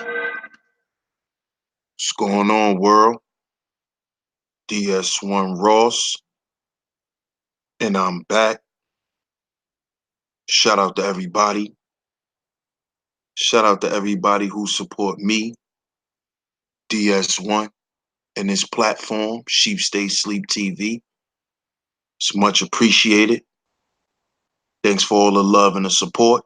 What's going on, world? DS1 Ross, and I'm back. Shout out to everybody. Shout out to everybody who support me, DS1, and this platform, Sheep Stay Sleep TV. It's much appreciated. Thanks for all the love and the support.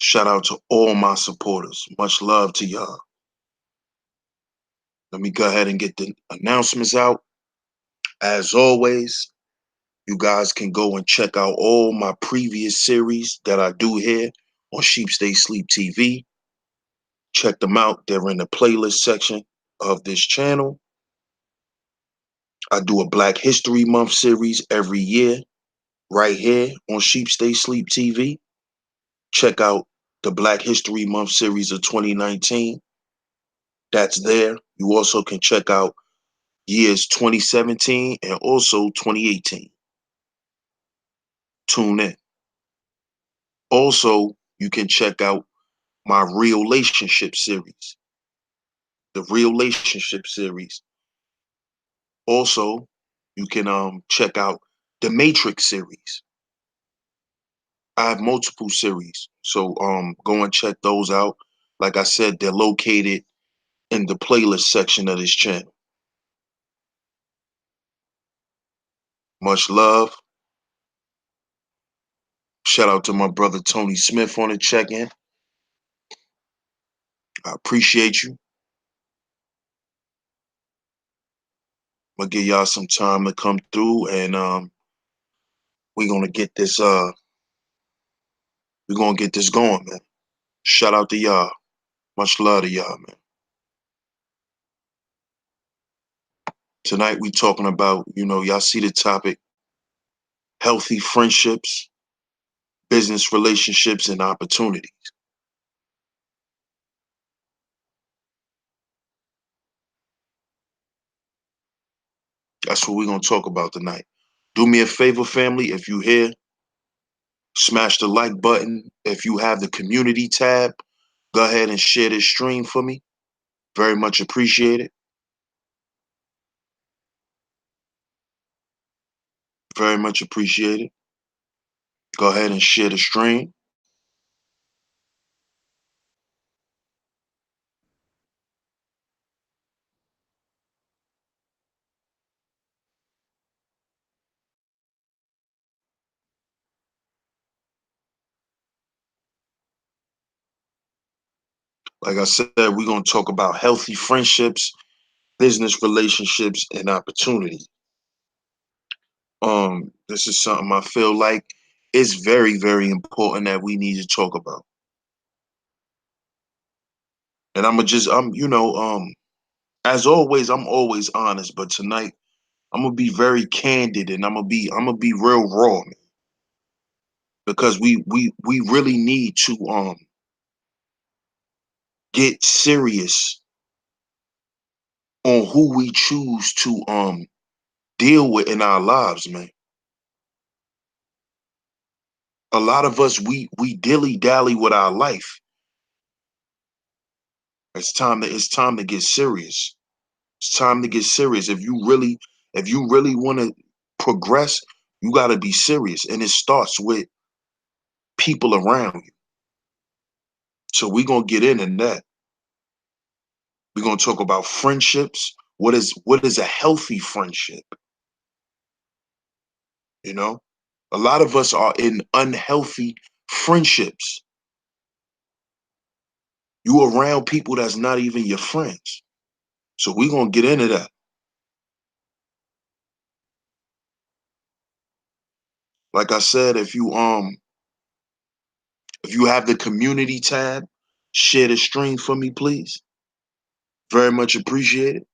Shout out to all my supporters. Much love to y'all. Let me go ahead and get the announcements out. As always, you guys can go and check out all my previous series that I do here on Sheep Stay Sleep TV. Check them out. They're in the playlist section of this channel. I do a Black History Month series every year right here on Sheep Stay Sleep TV. Check out the Black History Month series of 2019. That's there. You also can check out years 2017 and also 2018. Tune in. Also, you can check out my Real Relationship series, the Real Relationship series. Also, you can check out the Matrix series. I have multiple series, so go and check those out. Like I said, they're located in the playlist section of this channel. Much love. Shout out to my brother Tony Smith on the check-in. I appreciate you. I'm gonna give y'all some time to come through, and we're gonna get this going, man. Shout out to y'all. Much love to y'all, man. Tonight we talking about, y'all see the topic, healthy friendships, business relationships, and opportunities. That's what we're gonna talk about tonight. Do me a favor, family, if you here, smash the like button. If you have the community tab, go ahead and share this stream for me. Very much appreciated. Very much appreciated. Go ahead and share the stream. Like I said, we're gonna talk about healthy friendships, business relationships, and opportunity. This is something I feel like is very, very important that we need to talk about. And as always, I'm always honest, but tonight I'm gonna be very candid, and I'm gonna be real raw, man, because we really need to get serious on who we choose to deal with in our lives, man. A lot of us we dilly dally with our life. It's time to get serious. It's time to get serious. If you really want to progress, you got to be serious, and it starts with people around you. So we're gonna get into that. We're gonna talk about friendships. What is a healthy friendship? You know, a lot of us are in unhealthy friendships. You around people that's not even your friends. So we're gonna get into that. Like I said, if you have the community tab, share the stream for me, please. Very much appreciated.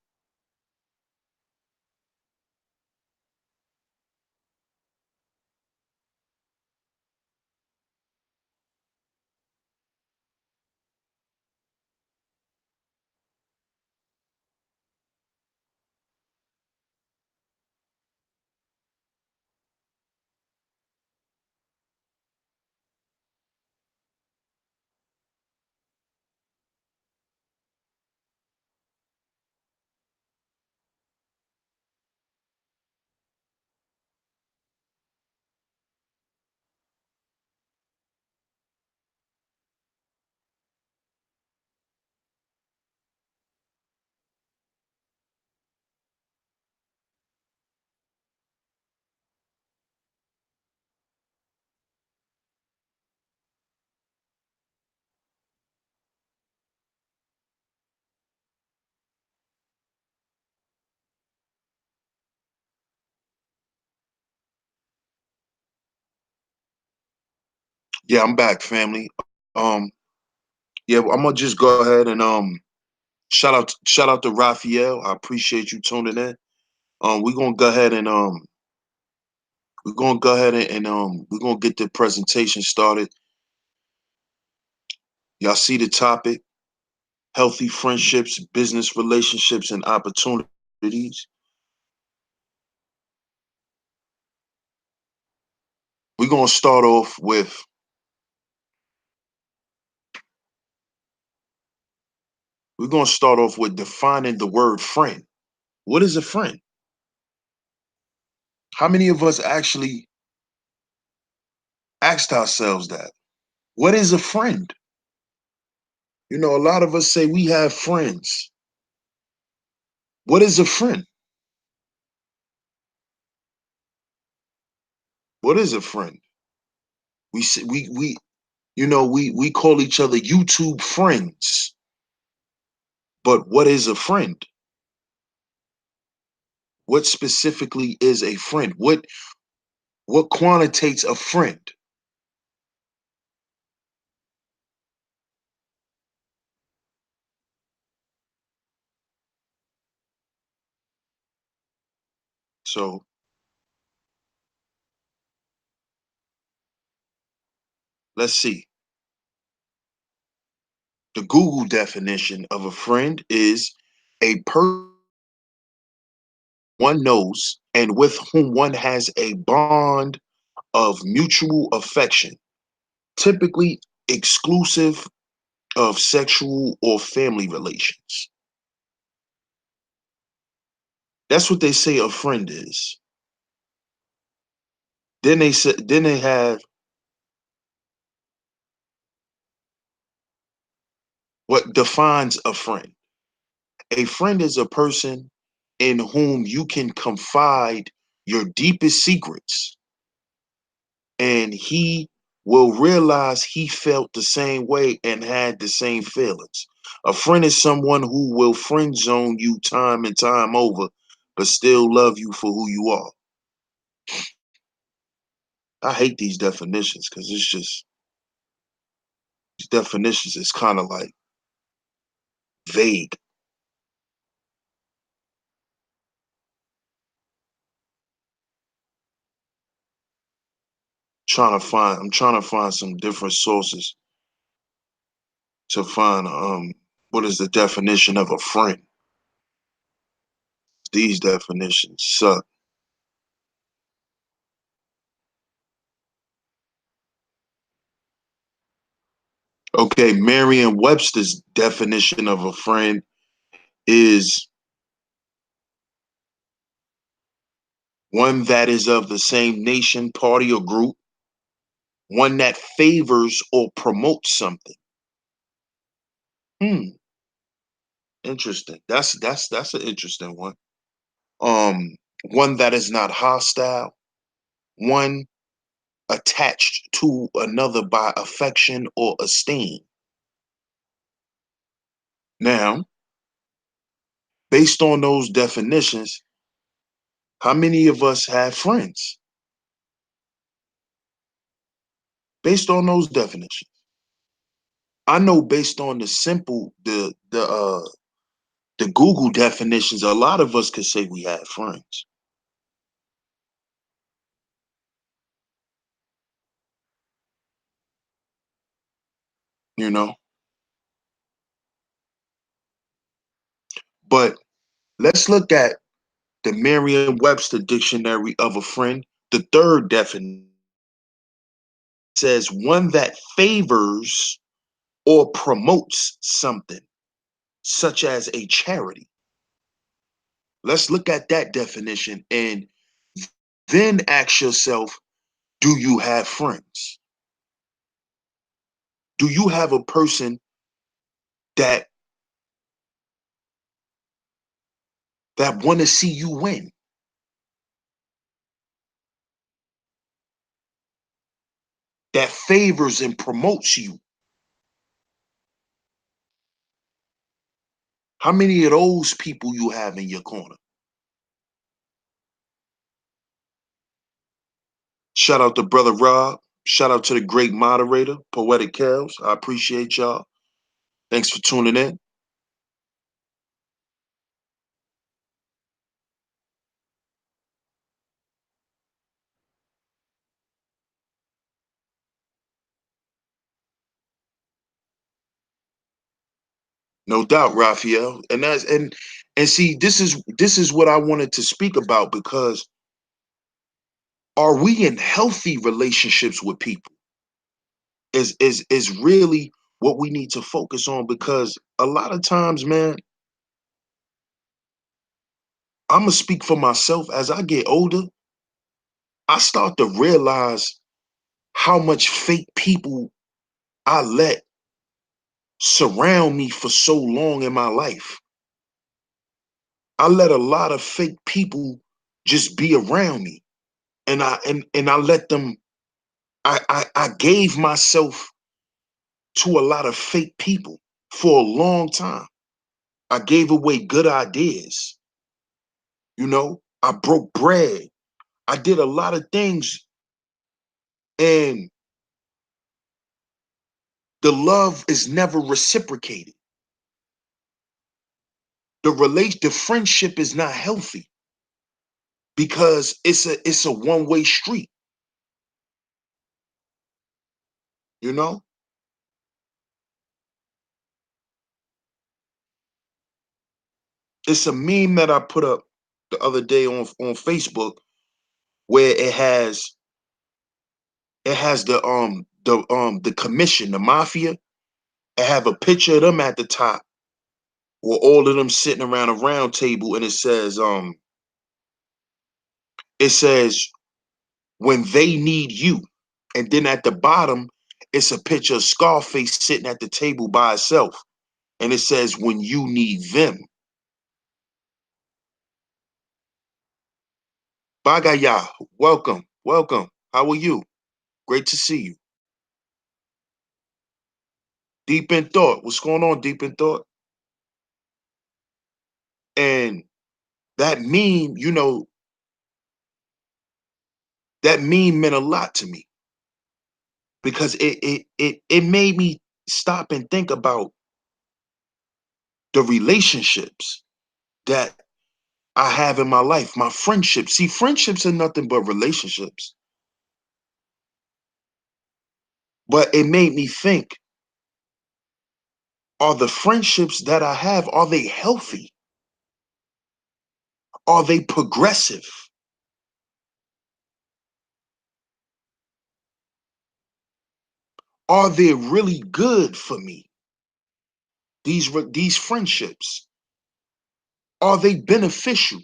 Yeah, I'm back, family. Um, yeah, I'm gonna just go ahead and shout out to Raphael. I appreciate you tuning in. We're gonna go ahead and we're gonna get the presentation started. Y'all see the topic: healthy friendships, business relationships, and opportunities. We're gonna start off with defining the word friend. What is a friend? How many of us actually asked ourselves that? What is a friend? You know, a lot of us say we have friends. What is a friend? What is a friend? We call each other YouTube friends, but what is a friend? What specifically is a friend? What quantitates a friend? So let's see. The Google definition of a friend is a person one knows and with whom one has a bond of mutual affection, typically exclusive of sexual or family relations. That's what they say a friend is. Then they have what defines a friend. A friend is a person in whom you can confide your deepest secrets, and he will realize he felt the same way and had the same feelings. A friend is someone who will friend zone you time and time over, but still love you for who you are. I hate these definitions because it's just these definitions is kind of like vague. I'm trying to find some different sources to find what is the definition of a friend. These definitions suck. Okay, Merriam-Webster's definition of a friend is one that is of the same nation, party, or group, one that favors or promotes something. Hmm, interesting. That's an interesting one. Um, one that is not hostile, one attached to another by affection or esteem. Now, based on those definitions, how many of us have friends? Based on those definitions. I know based on the Google definitions, a lot of us could say we have friends, you know. But let's look at the Merriam-Webster dictionary of a friend. The third definition says one that favors or promotes something, such as a charity. Let's look at that definition and then ask yourself, do you have friends? Do you have a person that want to see you win, that favors and promotes you? How many of those people you have in your corner? Shout out to brother Rob. Shout out to the great moderator, Poetic Kels. I appreciate y'all. Thanks for tuning in. No doubt, Raphael. And see, this is what I wanted to speak about, because are we in healthy relationships with people? Is really what we need to focus on, because a lot of times, man, I'm gonna speak for myself. As I get older, I start to realize how much fake people I let surround me for so long in my life. I let a lot of fake people just be around me. And I let them, I gave myself to a lot of fake people for a long time. I gave away good ideas. I broke bread. I did a lot of things, and the love is never reciprocated. The friendship is not healthy, because it's a one-way street, you know? It's a meme that I put up the other day on Facebook, where it has the commission, the mafia. It have a picture of them at the top, or all of them sitting around a round table, and it says when they need you. And then at the bottom, it's a picture of Scarface sitting at the table by itself. And it says when you need them. Bagaya, welcome, welcome. How are you? Great to see you. Deep in thought. What's going on, deep in thought? And that meme, that meme meant a lot to me, because it made me stop and think about the relationships that I have in my life, my friendships. See, friendships are nothing but relationships. But it made me think, are the friendships that I have, are they healthy? Are they progressive? Are they really good for me? These friendships, are they beneficial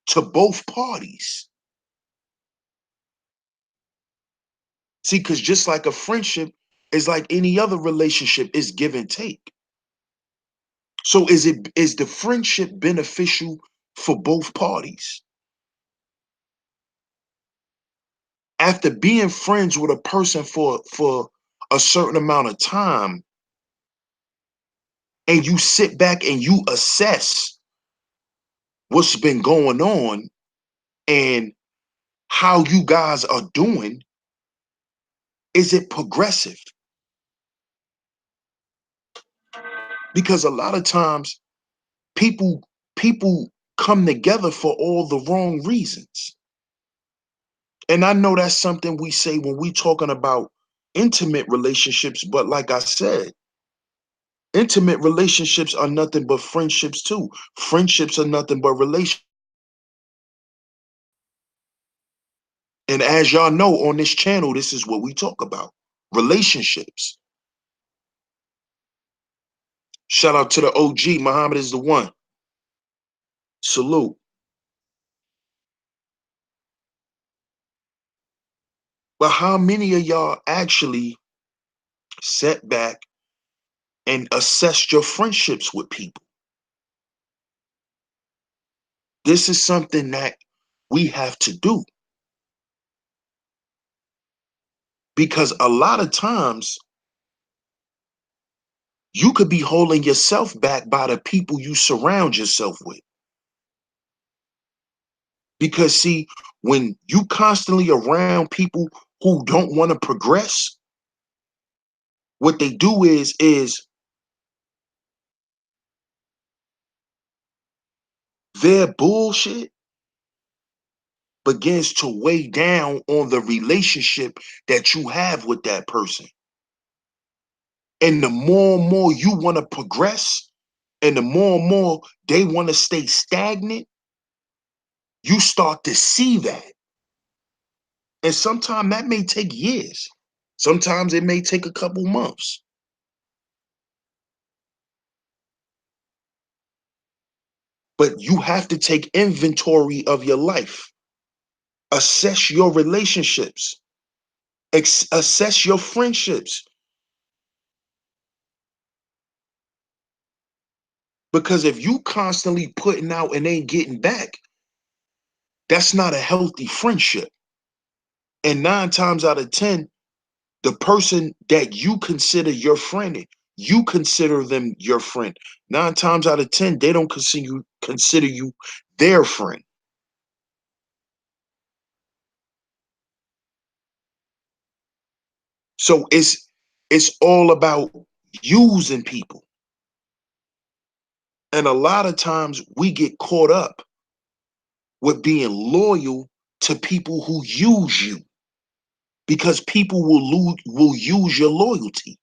to both parties? See, because just like a friendship is like any other relationship, is give and take. So is the friendship beneficial for both parties? After being friends with a person for a certain amount of time, and you sit back and you assess what's been going on and how you guys are doing, is it progressive? Because a lot of times people come together for all the wrong reasons. And I know that's something we say when we talking about intimate relationships, but like I said, intimate relationships are nothing but friendships too. Friendships are nothing but relationships. And as y'all know, on this channel, this is what we talk about: relationships. Shout out to the OG. Muhammad is the one. Salute. But how many of y'all actually sat back and assessed your friendships with people? This is something that we have to do, because a lot of times you could be holding yourself back by the people you surround yourself with. Because see, when you constantly around people who don't want to progress, what they do is their bullshit begins to weigh down on the relationship that you have with that person. And the more and more you want to progress, and the more and more they want to stay stagnant, you start to see that. And sometimes that may take years. Sometimes it may take a couple months. But you have to take inventory of your life, assess your relationships, assess your friendships. Because if you constantly putting out and ain't getting back, that's not a healthy friendship. And 9 times out of 10, the person that you consider your friend, you consider them your friend. 9 times out of 10, they don't consider you their friend. So it's all about using people. And a lot of times we get caught up with being loyal to people who use you, because people will use your loyalty.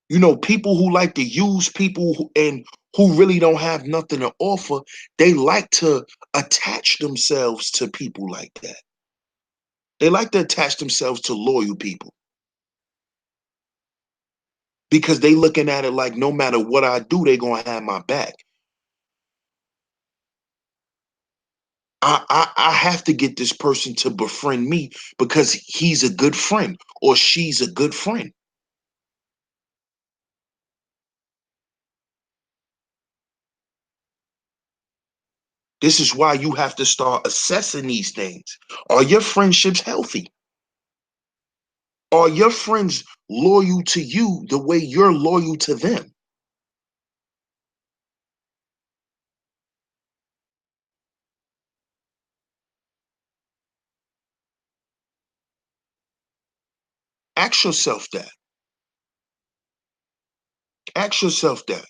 You know, people who like to use people and who really don't have nothing to offer, they like to attach themselves to people like that. They like to attach themselves to loyal people because they looking at it like no matter what I do, they gonna have my back. I have to get this person to befriend me because he's a good friend or she's a good friend. This is why you have to start assessing these things. Are your friendships healthy? Are your friends loyal to you the way you're loyal to them? Ask yourself that. Ask yourself that.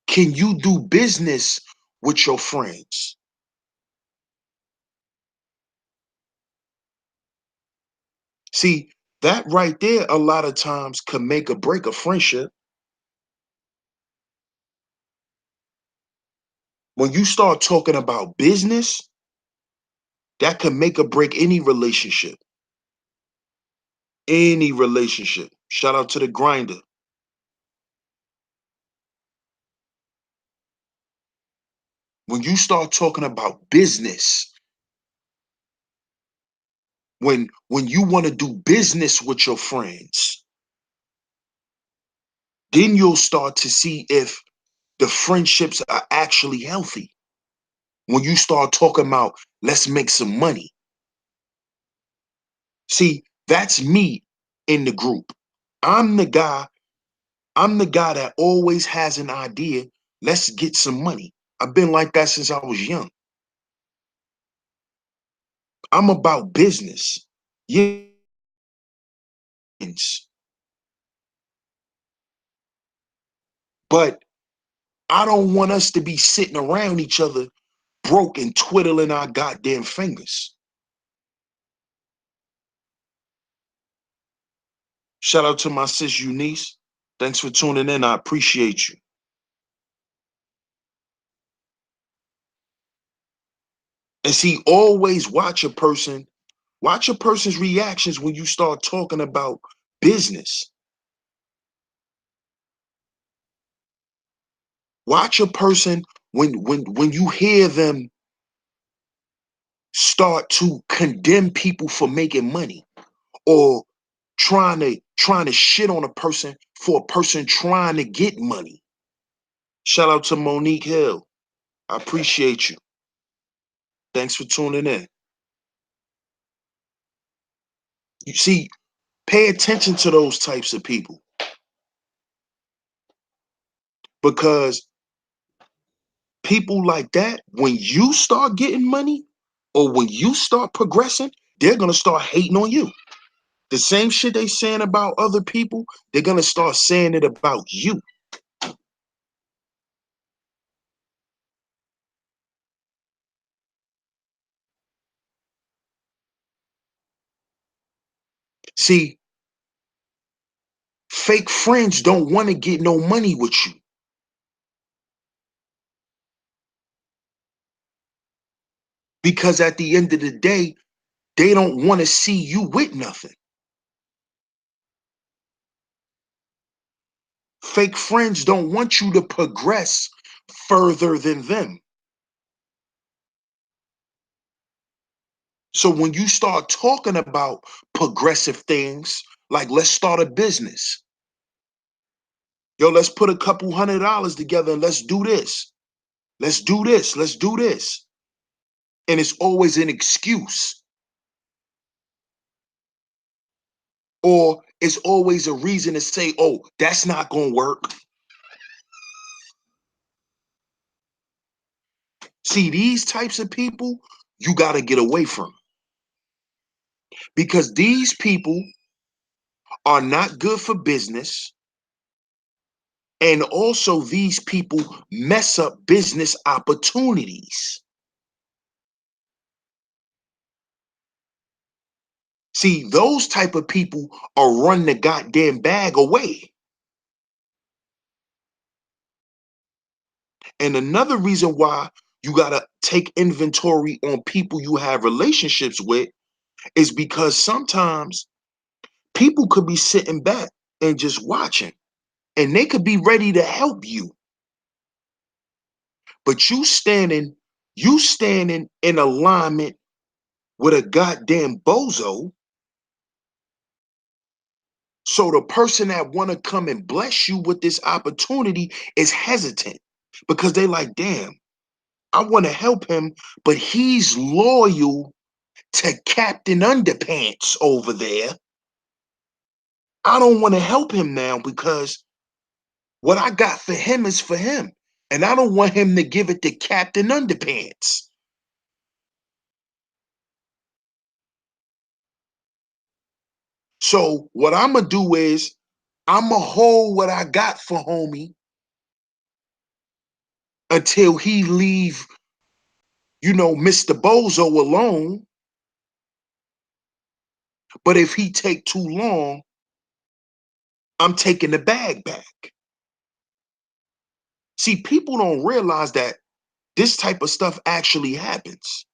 Can you do business with your friends? See, that right there a lot of times can make or break a friendship. When you start talking about business, that can make or break any relationship. Any relationship. Shout out to the grinder. When you start talking about business, when you want to do business with your friends, then you'll start to see if the friendships are actually healthy. When you start talking about let's make some money. See, that's me in the group. I'm the guy, I'm the guy that always has an idea. Let's get some money. I've been like that since I was young. I'm about business. Yes. But I don't want us to be sitting around each other broke and twiddling our goddamn fingers. Shout out to my sis Eunice. Thanks for tuning in. I appreciate you. And see, always watch a person's reactions when you start talking about business. Watch a person when you hear them start to condemn people for making money, or trying to shit on a person for a person trying to get money. Shout out to Monique Hill. I appreciate you. Thanks for tuning in. You see, pay attention to those types of people, because People like that, when you start getting money or when you start progressing, they're gonna start hating on you. The same shit they saying about other people, they're gonna start saying it about you. See, fake friends don't want to get no money with you because at the end of the day, they don't want to see you with nothing. Fake friends don't want you to progress further than them. So when you start talking about progressive things, like let's start a business, yo, let's put a couple $100 together and let's do this. Let's do this. Let's do this. And it's always an excuse, or it's always a reason to say, oh, that's not going to work. See, these types of people, you got to get away from because these people are not good for business. And also, these people mess up business opportunities. See, those type of people are run the goddamn bag away. And another reason why you got to take inventory on people you have relationships with is because sometimes people could be sitting back and just watching and they could be ready to help you. But you standing in alignment with a goddamn bozo. So the person that want to come and bless you with this opportunity is hesitant because they like, damn, I want to help him, but he's loyal to Captain Underpants over there. I don't want to help him now because what I got for him is for him. And I don't want him to give it to Captain Underpants. So what I'm going to do is I'm going to hold what I got for homie until he leave, Mr. Bozo alone. But if he take too long, I'm taking the bag back. See, people don't realize that this type of stuff actually happens.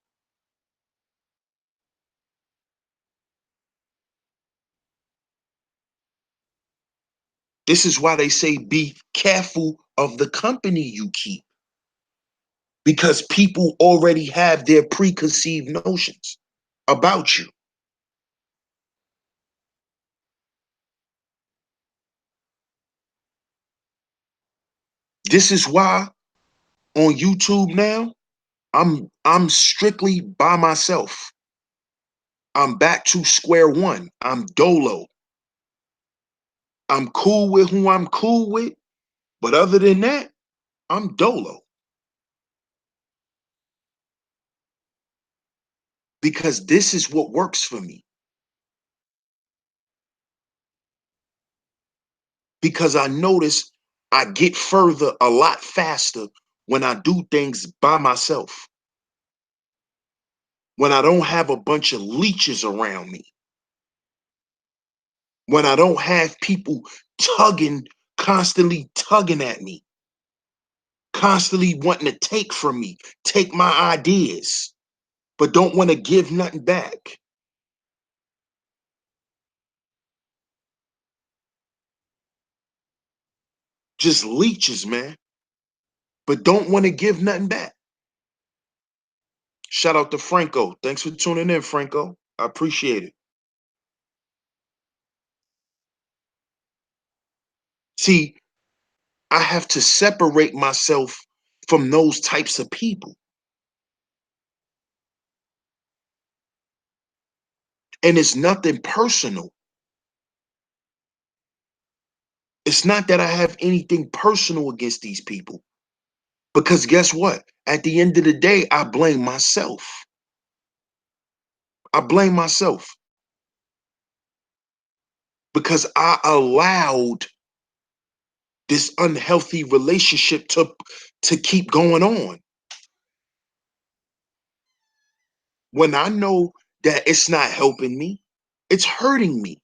This is why they say be careful of the company you keep because people already have their preconceived notions about you. This is why on YouTube now, I'm strictly by myself. I'm back to square one. I'm dolo. I'm cool with who I'm cool with, but other than that, I'm dolo because this is what works for me. Because I notice I get further a lot faster when I do things by myself. When I don't have a bunch of leeches around me. When I don't have people constantly tugging at me, constantly wanting to take from me, take my ideas, but don't want to give nothing back. Just leeches, man, but don't want to give nothing back. Shout out to Franco. Thanks for tuning in, Franco. I appreciate it. See, I have to separate myself from those types of people. And it's nothing personal. It's not that I have anything personal against these people. Because guess what? At the end of the day, I blame myself. I blame myself because I allowed this unhealthy relationship to keep going on. When I know that it's not helping me, it's hurting me.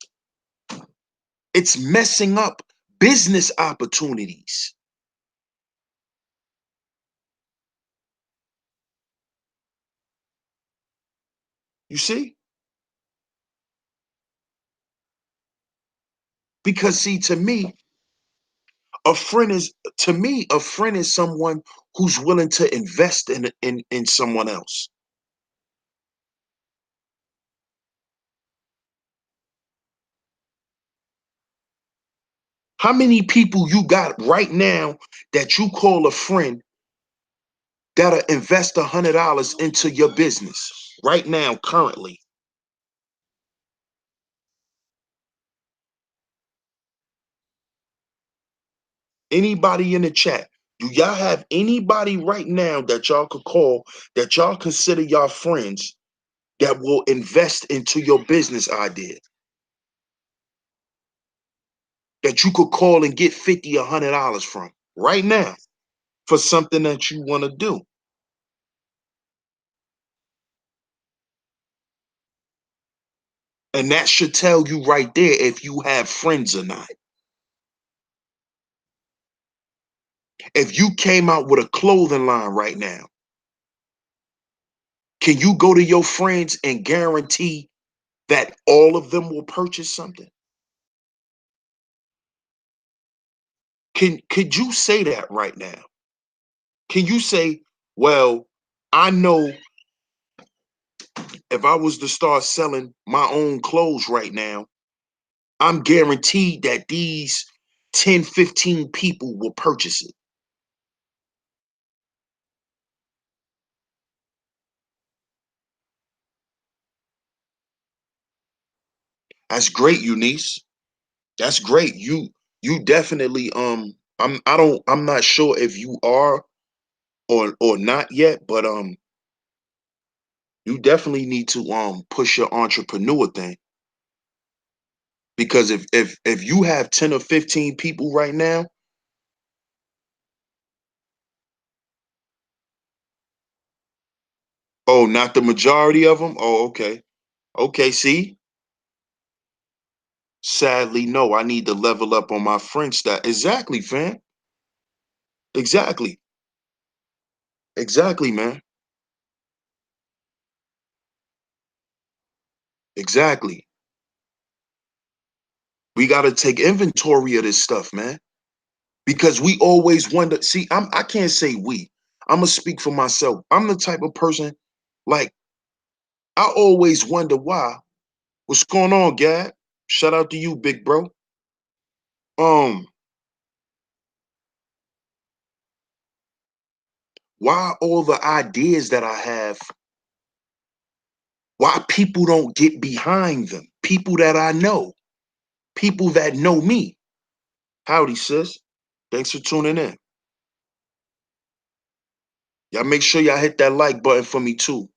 It's messing up business opportunities. You see? Because see, to me, a friend is someone who's willing to invest in someone else. How many people you got right now that you call a friend that'll invest $100 into your business right now, currently? Anybody in the chat? Do y'all have anybody right now that y'all could call that y'all consider y'all friends that will invest into your business idea? That you could call and get 50, $100 from right now for something that you want to do. And that should tell you right there if you have friends or not. If you came out with a clothing line right now, can you go to your friends and guarantee that all of them will purchase something? Could you say that right now? Can you say, well, I know if I was to start selling my own clothes right now, I'm guaranteed that these 10, 15 people will purchase it. That's great, Eunice. That's great. You definitely I'm not sure if you are or not yet, but you definitely need to push your entrepreneur thing. Because if you have 10 or 15 people right now, oh, not the majority of them? Oh, okay. Okay, see? Sadly, no, I need to level up on my French style. Exactly, fam. Exactly. Exactly, man. Exactly. We got to take inventory of this stuff, man. Because we always wonder. See, I can't say we. I'm gonna speak for myself. I'm the type of person, like, I always wonder why. What's going on, Gad? Shout out to you, big bro. Um, why all the ideas that I have, why people don't get behind them? People that I know, people that know me. Howdy, sis. Thanks for tuning in. Y'all make sure y'all hit that like button for me too.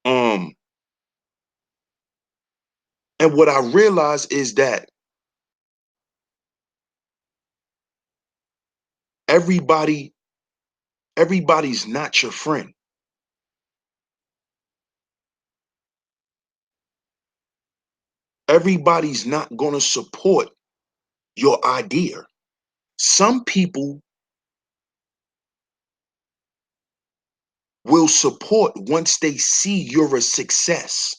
Um, and what I realize is that everybody, everybody's not your friend. Everybody's not gonna support your idea. Some people will support once they see you're a success.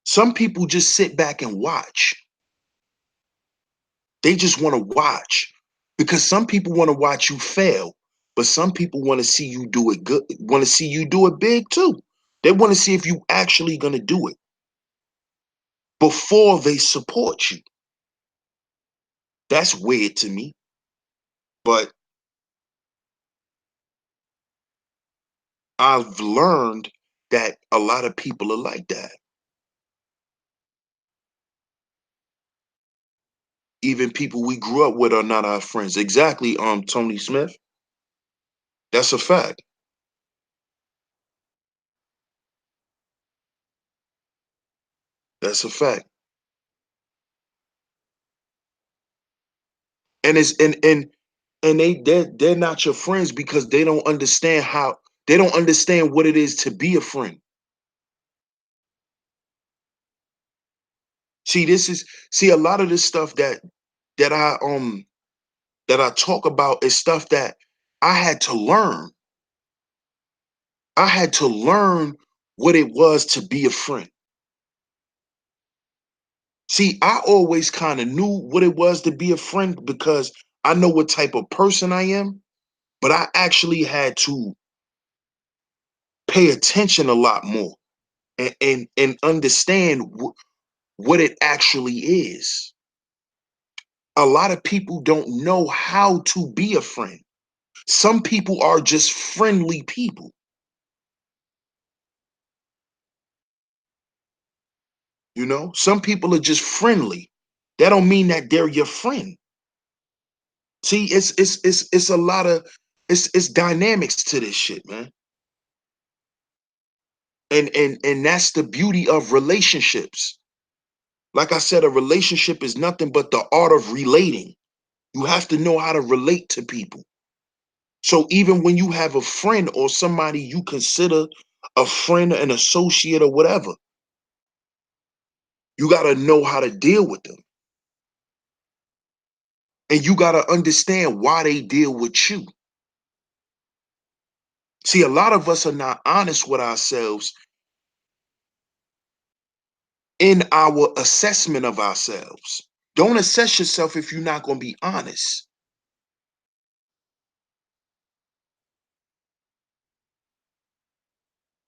Some people just sit back and watch. They just want to watch because some people want to watch you fail, but some people want to see you do it good, want to see you do it big too. They want to see if you actually going to do it before they support you. That's weird to me, but I've learned that a lot of people are like that. Even people we grew up with are not our friends. Exactly, Tony Smith. That's a fact. That's a fact. And it's and they're not your friends because they don't understand what it is to be a friend. See, a lot of this stuff that I that I talk about is stuff that I had to learn. I had to learn what it was to be a friend. See, I always kind of knew what it was to be a friend because I know what type of person I am, but I actually had to pay attention a lot more and understand what it actually is. A lot of people don't know how to be a friend. Some people are just friendly people. You know, some people are just friendly. That don't mean that they're your friend. See, it's a lot of it's dynamics to this shit, man. And that's the beauty of relationships. Like I said, a relationship is nothing but the art of relating. You have to know how to relate to people. So even when you have a friend or somebody you consider a friend, an associate, or whatever, you got to know how to deal with them. And you got to understand why they deal with you. See, a lot of us are not honest with ourselves in our assessment of ourselves. Don't assess yourself if you're not going to be honest.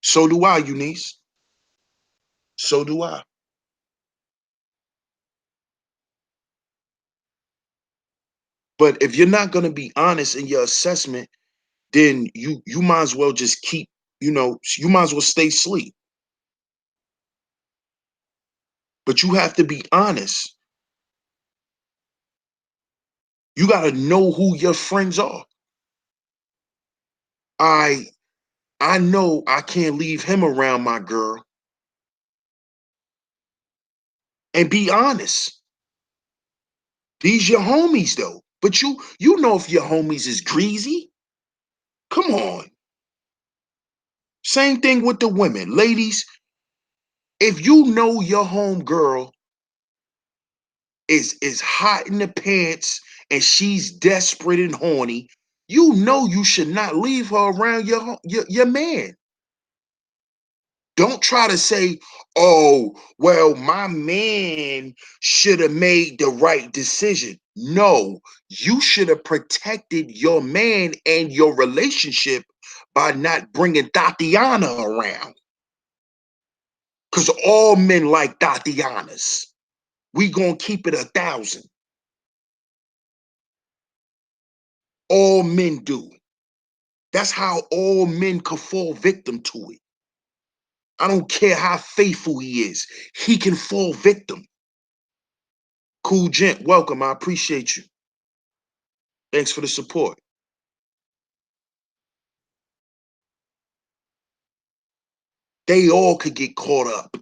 So do I, Eunice. So do I. But if you're not going to be honest in your assessment, then you might as well just keep, you might as well stay asleep. But you have to be honest. You got to know who your friends are. I I know I can't leave him around my girl, and be honest. These your homies though. But you know if your homies is greasy. Come on. Same thing with the women. Ladies, if you know your home girl is hot in the pants and she's desperate and horny, you know you should not leave her around your man. Don't try to say, oh, well, my man should have made the right decision. No, you should have protected your man and your relationship by not bringing Tatiana around. Because all men like Tatianas. We gonna keep it 1,000. All men do. That's how all men could fall victim to it. I don't care how faithful he is. He can fall victim. Cool Gent, welcome. I appreciate you. Thanks for the support. They all could get caught up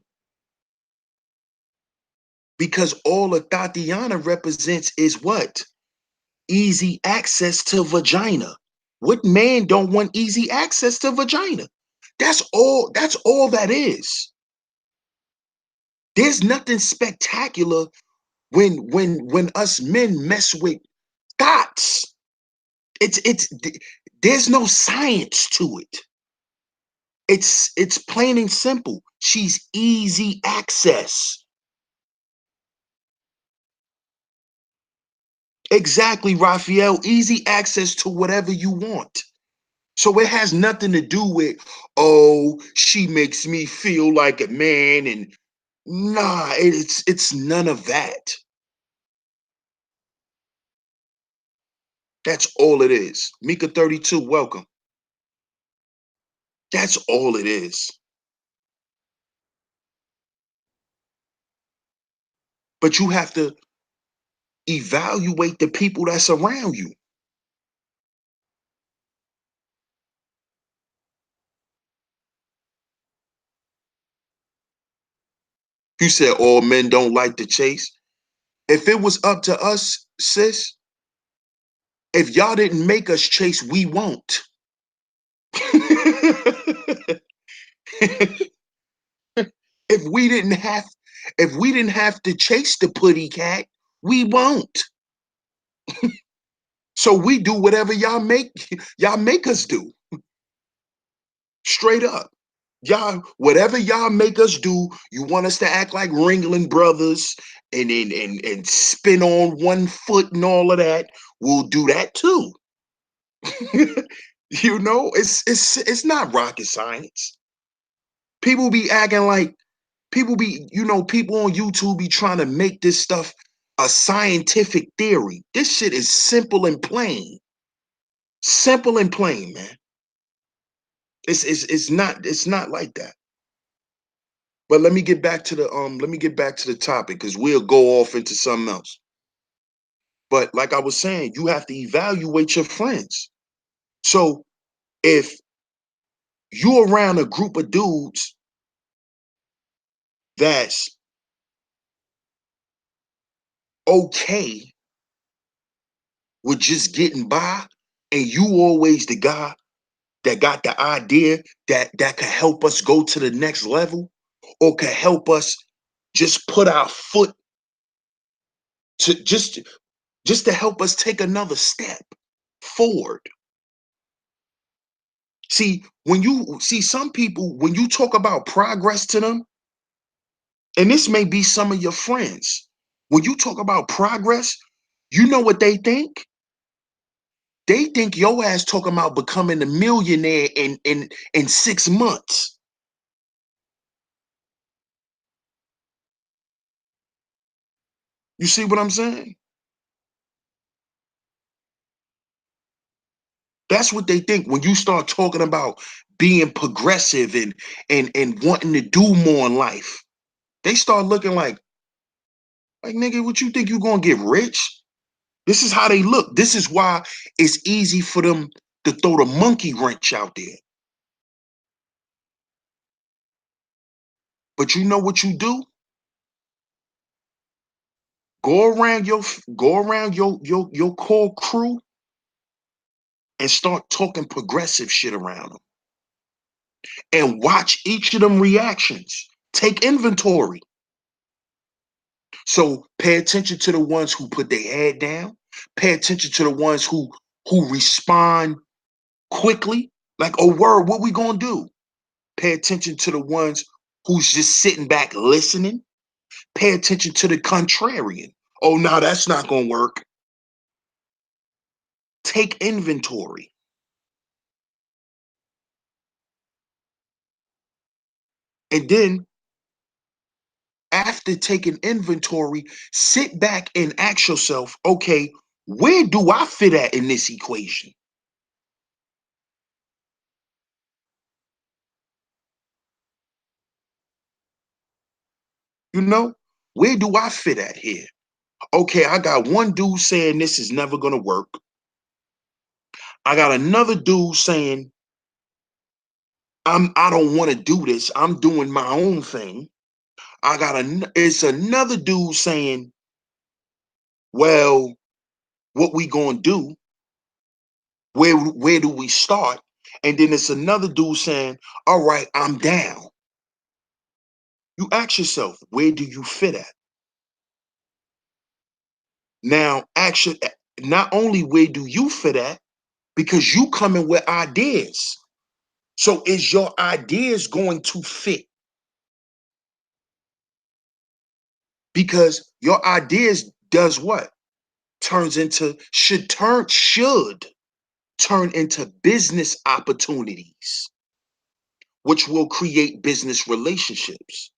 because all of Tatiana represents is what? Easy access to vagina. What man don't want easy access to vagina? That's all that is. There's nothing spectacular when us men mess with thoughts. It's there's no science to it. It's plain and simple. She's easy access. Exactly, Raphael. Easy access to whatever you want. So it has nothing to do with, oh, she makes me feel like a man, and nah, it's none of that. That's all it is. Mika 32, welcome. That's all it is. But you have to evaluate the people that's around you. You said all men don't like to chase. If it was up to us, sis, if y'all didn't make us chase, we won't. if we didn't have if we didn't have to chase the putty cat, we won't. So we do whatever y'all make us do. Straight up. Y'all, whatever y'all make us do, you want us to act like Ringling Brothers and spin on one foot and all of that, we'll do that too. You know, it's not rocket science. People be acting like people on YouTube be trying to make this stuff a scientific theory. This shit is simple and plain. Simple and plain, man. It's not like that. But let me get back to the topic because we'll go off into something else. But like I was saying, you have to evaluate your friends. So if you're around a group of dudes that's okay with just getting by, and you always the guy that got the idea that could help us go to the next level, or could help us just put our foot to just to help us take another step forward. See, when you see some people, when you talk about progress to them, and this may be some of your friends, when you talk about progress, you know what they think? They think your ass talking about becoming a millionaire in 6 months. You see what I'm saying? That's what they think when you start talking about being progressive and wanting to do more in life. They start looking like nigga, what you think you gonna get rich? This is how they look. This is why it's easy for them to throw the monkey wrench out there. But you know what you do? Go around your core crew and start talking progressive shit around them. And watch each of them reactions. Take inventory. So pay attention to the ones who put their head down. Pay attention to the ones who respond quickly. Like, oh word, what we gonna do? Pay attention to the ones who's just sitting back listening. Pay attention to the contrarian. Oh, no, that's not gonna work. Take inventory. And then after taking inventory, sit back and ask yourself, okay, where do I fit at in this equation? You know, where do I fit at here? Okay, I got one dude saying this is never gonna work. I got another dude saying I don't want to do this. I'm doing my own thing. It's another dude saying, well, what we gonna do? Where do we start? And then it's another dude saying, all right, I'm down. You ask yourself, where do you fit at? Now, actually, not only where do you fit at, because you coming with ideas. So is your ideas going to fit? Because your ideas does what? Should turn into business opportunities, which will create business relationships.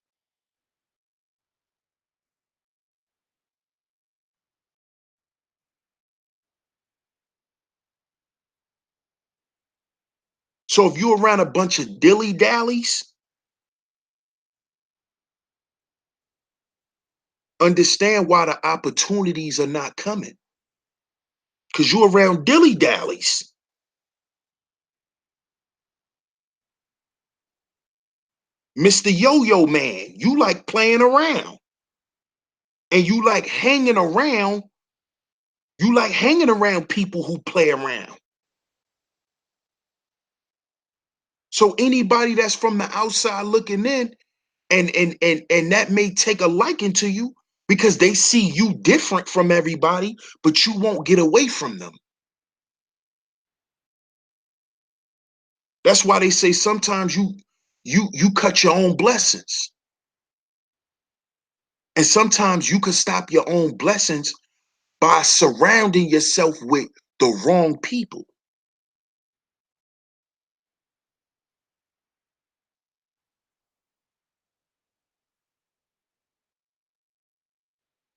So if you're around a bunch of dilly-dallies, understand why the opportunities are not coming. Because you're around dilly-dallies. Mr. Yo-Yo Man, you like playing around. And you like hanging around people who play around. So anybody that's from the outside looking in, and that may take a liking to you because they see you different from everybody, but you won't get away from them. That's why they say sometimes you cut your own blessings. And sometimes you can stop your own blessings by surrounding yourself with the wrong people.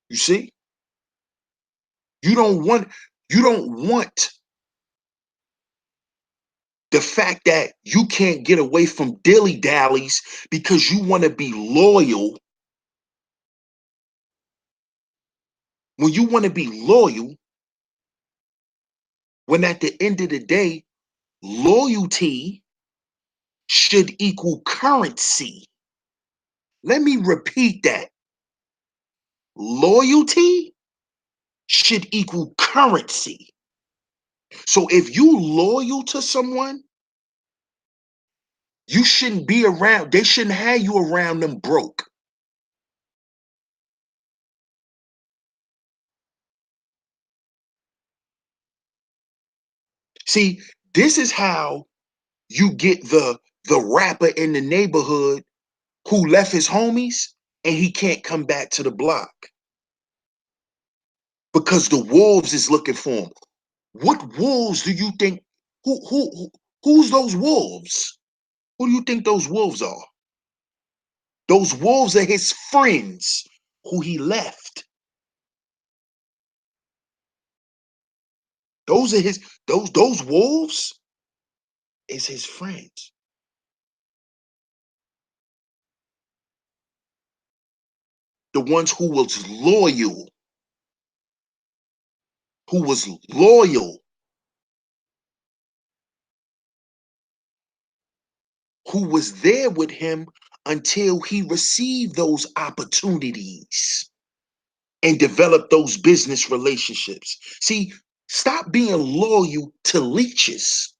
You see? You don't want you don't want the fact that you can't get away from dilly-dallies because you want to be loyal. When you want to be loyal, when at the end of the day, loyalty should equal currency. Let me repeat that. Loyalty should equal currency. So if you loyal to someone, you shouldn't be around, they shouldn't have you around them broke. See, this is how you get the rapper in the neighborhood who left his homies and he can't come back to the block because the wolves is looking for him. What wolves do you think? Who's those wolves? Who do you think those wolves are? Those wolves are his friends who he left. Those are his those wolves is his friends. The ones who was loyal, who was there with him until he received those opportunities and developed those business relationships. See, stop being loyal to leeches.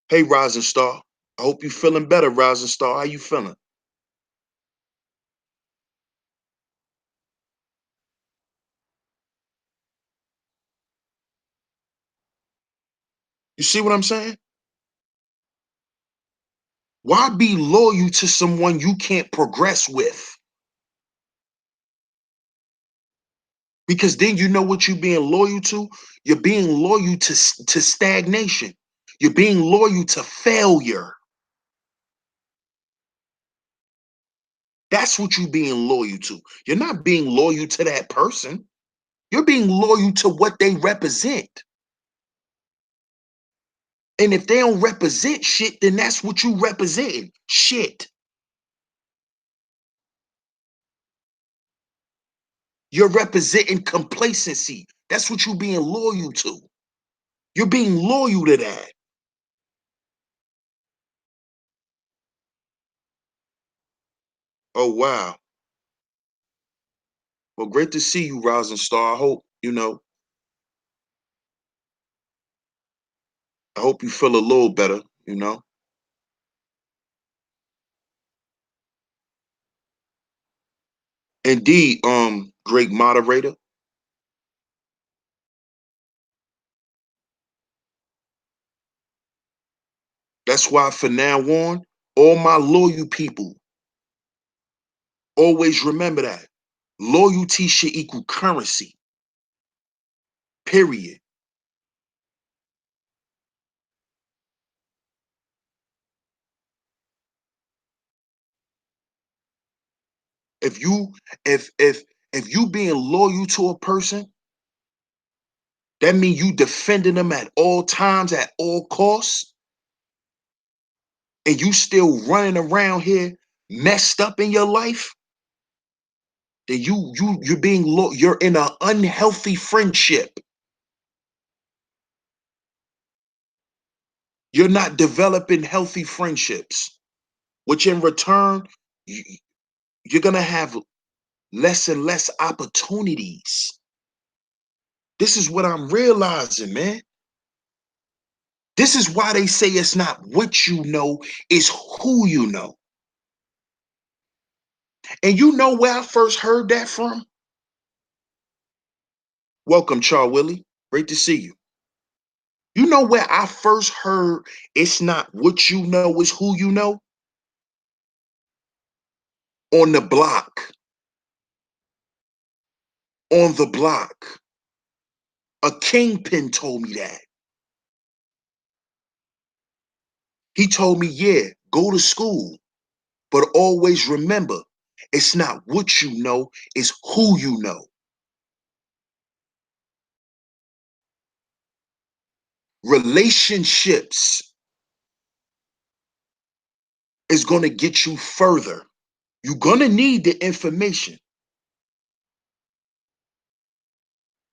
Hey, Rising Star. I hope you feeling better, Rising Star. How you feeling? You see what I'm saying? Why be loyal to someone you can't progress with? Because then you know what you're being loyal to? You're being loyal to stagnation. You're being loyal to failure. That's what you're being loyal to. You're not being loyal to that person. You're being loyal to what they represent. And if they don't represent shit, then that's what you representing. Shit. You're representing complacency. That's what you're being loyal to. You're being loyal to that. Oh, wow. Well, great to see you, Rising Star. I hope you feel a little better. Indeed, great moderator. That's why for now on, all my loyal people, always remember that. Loyalty should equal currency. Period. If you if you being loyal to a person, that means you defending them at all times, at all costs, and you still running around here messed up in your life, then you're in an unhealthy friendship. You're not developing healthy friendships, which in return, you're gonna have less and less opportunities. This is what I'm realizing, man. This is why they say it's not what you know, it's who you know. And you know where I first heard that from? Welcome, Char Willie. Great to see you. You know where I first heard it's not what you know, it's who you know? On the block. On the block. A kingpin told me that. He told me, yeah, go to school, but always remember, it's not what you know, it's who you know. Relationships is going to get you further. You're going to need the information.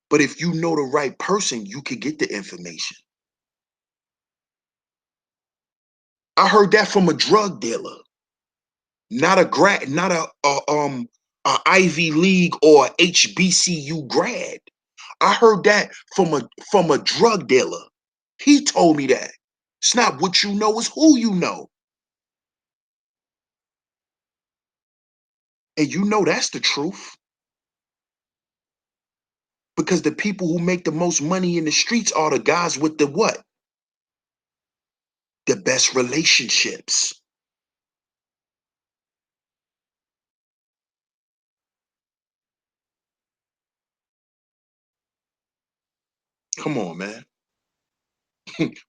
But if you know the right person, you can get the information. I heard that from a drug dealer, not a grad, not a Ivy League or HBCU grad. I heard that from a drug dealer. He told me that. It's not what you know, it's who you know. And you know that's the truth. Because the people who make the most money in the streets are the guys with the what? The best relationships. Come on, man.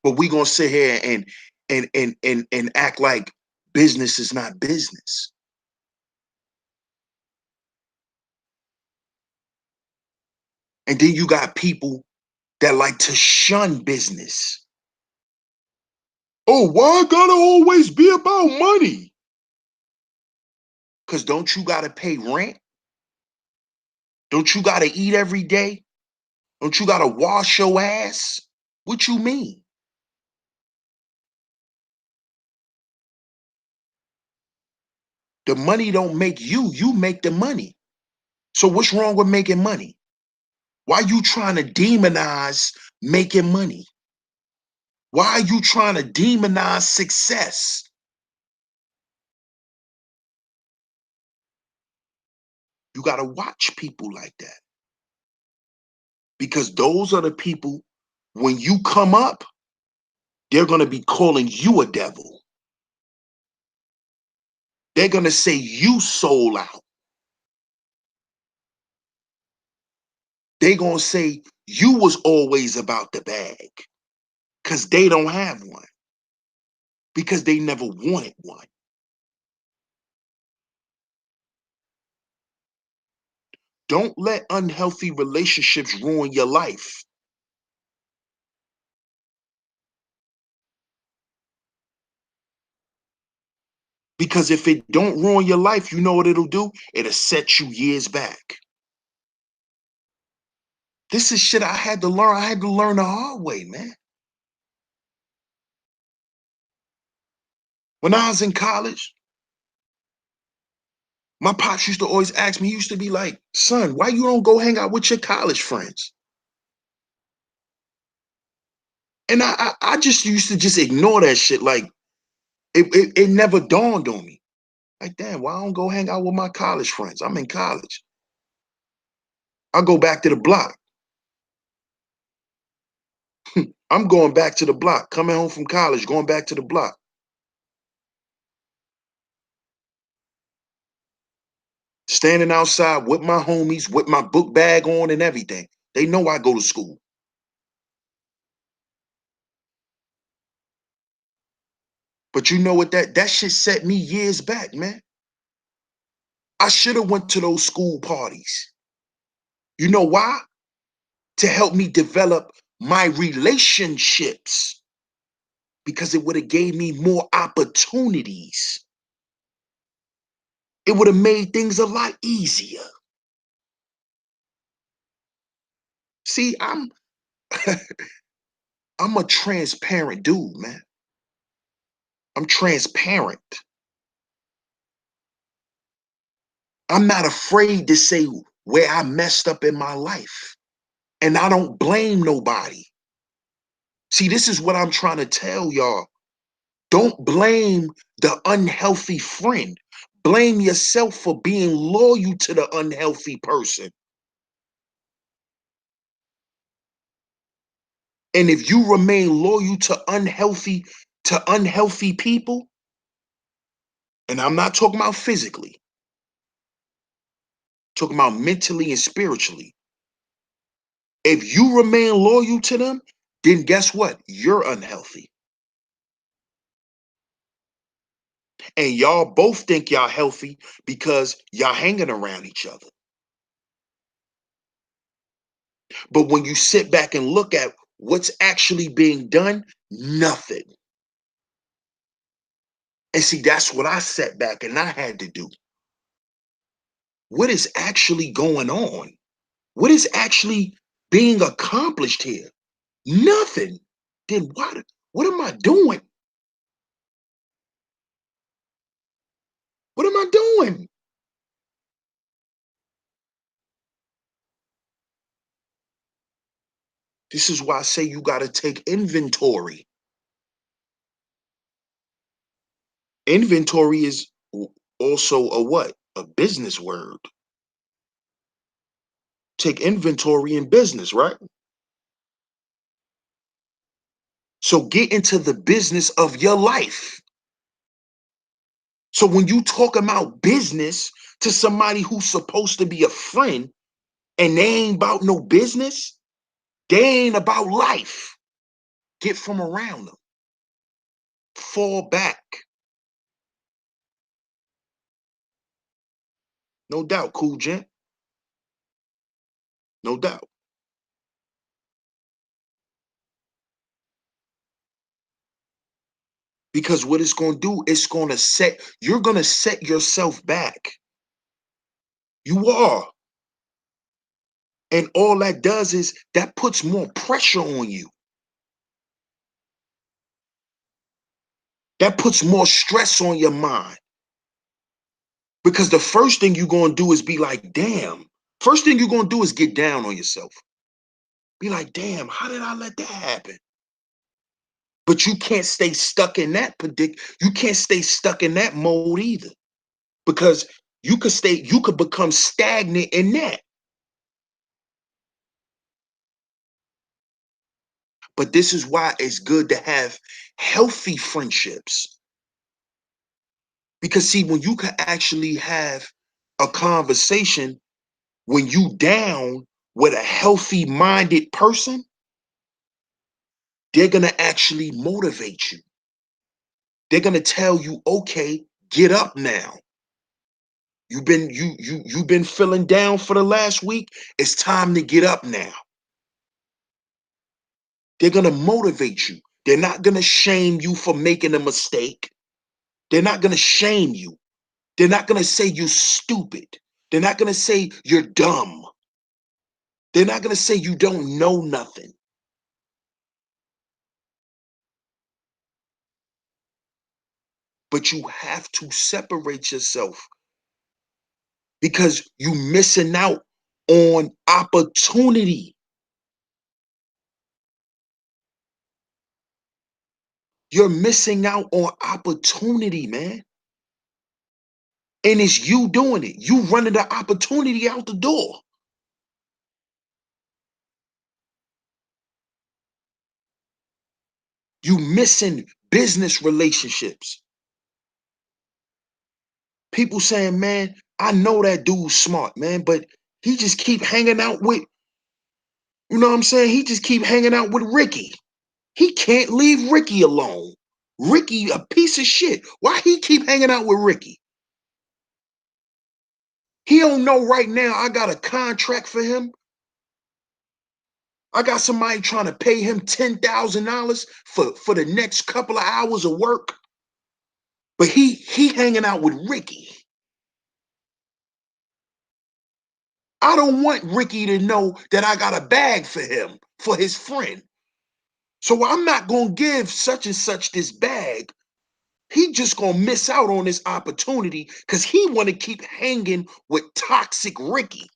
But we gonna sit here and act like business is not business. And then you got people that like to shun business. Oh, why gotta always be about money? Cause don't you gotta pay rent? Don't you gotta eat every day? Don't you gotta wash your ass? What you mean? The money don't make you, you make the money. So what's wrong with making money? Why you trying to demonize making money? Why are you trying to demonize success? You got to watch people like that because those are the people, when you come up, they're going to be calling you a devil. They're going to say you sold out. They're going to say you was always about the bag because they don't have one, because they never wanted one. Don't let unhealthy relationships ruin your life. Because if it don't ruin your life, you know what it'll do? It'll set you years back. This is shit I had to learn. I had to learn the hard way, man. When I was in college, my pops used to always ask me, he used to be like, son, why you don't go hang out with your college friends? And I just used to just ignore that shit. Like, it never dawned on me. Like, damn, why I don't go hang out with my college friends? I'm in college. I go back to the block. I'm going back to the block, coming home from college, going back to the block. Standing outside with my homies, with my book bag on and everything. They know I go to school. But you know what? That shit set me years back, man. I should have went to those school parties. You know why? To help me develop my relationships, because it would have gave me more opportunities. It would have made things a lot easier. See, I'm a transparent dude, man. I'm transparent. I'm not afraid to say where I messed up in my life. And I don't blame nobody. See, this is what I'm trying to tell y'all. Don't blame the unhealthy friend. Blame yourself for being loyal to the unhealthy person. And if you remain loyal to unhealthy people, and I'm not talking about physically, talking about mentally and spiritually. If you remain loyal to them, then guess what? You're unhealthy. And y'all both think y'all healthy because y'all hanging around each other. But when you sit back and look at what's actually being done, nothing. And see, that's what I sat back and I had to do. What is actually going on? What is actually being accomplished here? Nothing. Then what am I doing? What am I doing? This is why I say you got to take inventory. Inventory is also a what? A business word. Take inventory in business, right? So get into the business of your life. So when you talk about business to somebody who's supposed to be a friend and they ain't about no business, they ain't about life. Get from around them. Fall back. No doubt, cool gent. No doubt. Because what it's going to do, you're going to set yourself back. You are. And all that does is that puts more pressure on you. That puts more stress on your mind. Because the first thing you're going to do is be like, damn. First thing you're going to do is get down on yourself. Be like, damn, how did I let that happen? But you can't stay stuck in that you can't stay stuck in that mode either. Because you could become stagnant in that. But this is why it's good to have healthy friendships. Because see, when you can actually have a conversation when you down with a healthy minded person, they're gonna actually motivate you. They're gonna tell you, okay, get up now. You've been feeling down for the last week. It's time to get up now. They're gonna motivate you. They're not gonna shame you for making a mistake. They're not gonna shame you. They're not gonna say you're stupid. They're not gonna say you're dumb. They're not gonna say you don't know nothing. But you have to separate yourself because you missing out on opportunity. You're missing out on opportunity, man. And it's you doing it. You running the opportunity out the door. You missing business relationships. People saying, man, I know that dude's smart, man, but he just keep hanging out with, you know what I'm saying? He just keep hanging out with Ricky. He can't leave Ricky alone. Ricky, a piece of shit. Why he keep hanging out with Ricky? He don't know right now I got a contract for him. I got somebody trying to pay him $10,000 for the next couple of hours of work. But he hanging out with Ricky. I don't want Ricky to know that I got a bag for him, for his friend. So I'm not gonna give such and such this bag. He just gonna miss out on this opportunity because he want to keep hanging with toxic Ricky.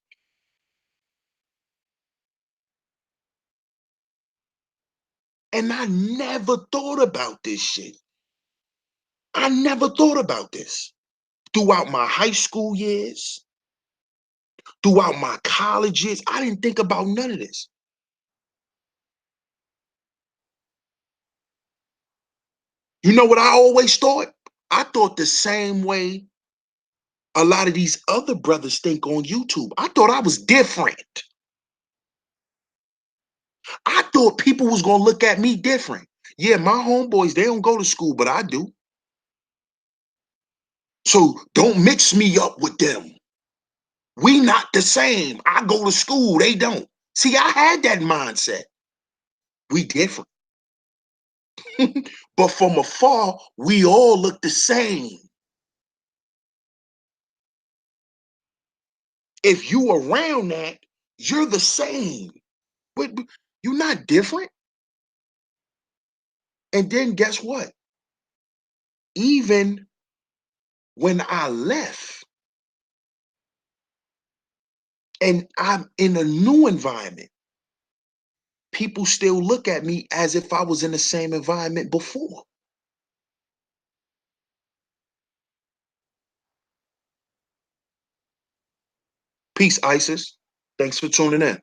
And I never thought about this shit. I never thought about this. Throughout my high school years, throughout my college years, I didn't think about none of this. You know what I always thought? I thought the same way a lot of these other brothers think on YouTube. I thought I was different. I thought people was gonna look at me different. Yeah, my homeboys, they don't go to school, but I do. So don't mix me up with them. We not the same. I go to school, they don't. See, I had that mindset. We different. But from afar, we all look the same. If you around that, you're the same. But you're not different. And then guess what? Even when I left and I'm in a new environment, people still look at me as if I was in the same environment before. Peace, Isis. Thanks for tuning in.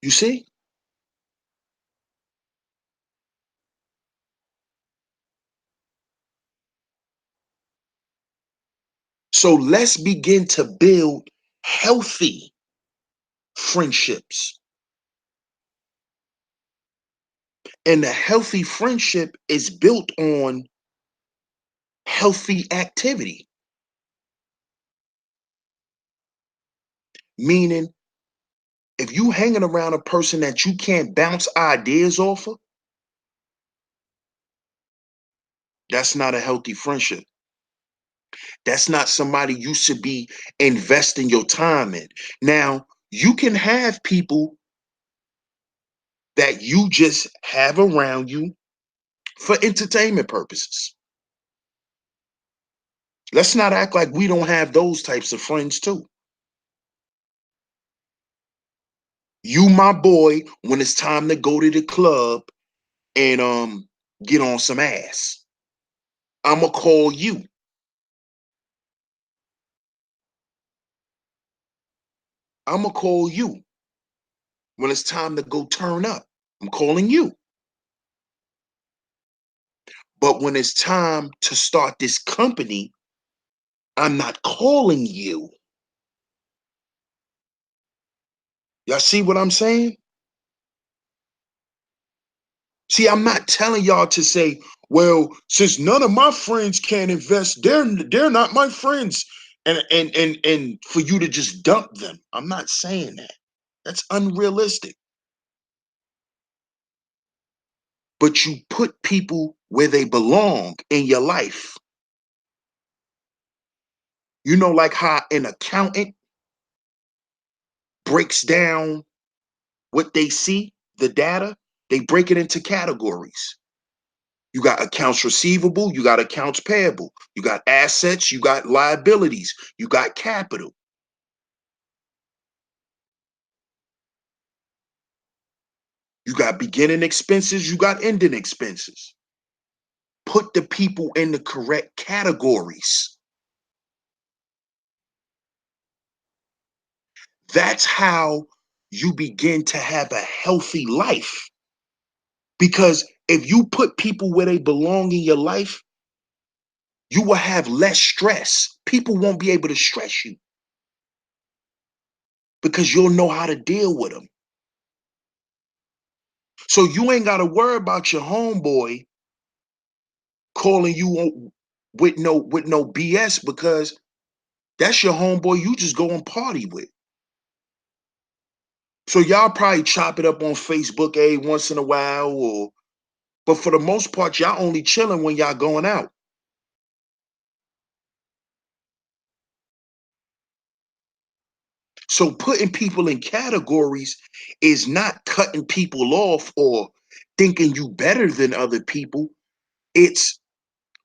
You see? So let's begin to build healthy friendships. And a healthy friendship is built on healthy activity, meaning if you hanging around a person that you can't bounce ideas off of, that's not a healthy friendship. That's not somebody you should be investing your time in. Now, you can have people that you just have around you for entertainment purposes. Let's not act like we don't have those types of friends too. You my boy when it's time to go to the club and get on some ass. I'ma call you. I'ma call you when it's time to go turn up. I'm calling you. But when it's time to start this company, I'm not calling you. Y'all see what I'm saying? See, I'm not telling y'all to say, well, since none of my friends can invest, they're not my friends. And for you to just dump them. I'm not saying that. That's unrealistic. But you put people where they belong in your life. You know, like how an accountant breaks down what they see, the data, they break it into categories. You got accounts receivable, you got accounts payable, you got assets, you got liabilities, you got capital. You got beginning expenses, you got ending expenses. Put the people in the correct categories. That's how you begin to have a healthy life. Because if you put people where they belong in your life, you will have less stress. People won't be able to stress you because you'll know how to deal with them. So you ain't got to worry about your homeboy calling you with no BS because that's your homeboy you just go and party with. So y'all probably chop it up on Facebook once in a while, but for the most part, y'all only chilling when y'all going out. So putting people in categories is not cutting people off or thinking you better than other people. It's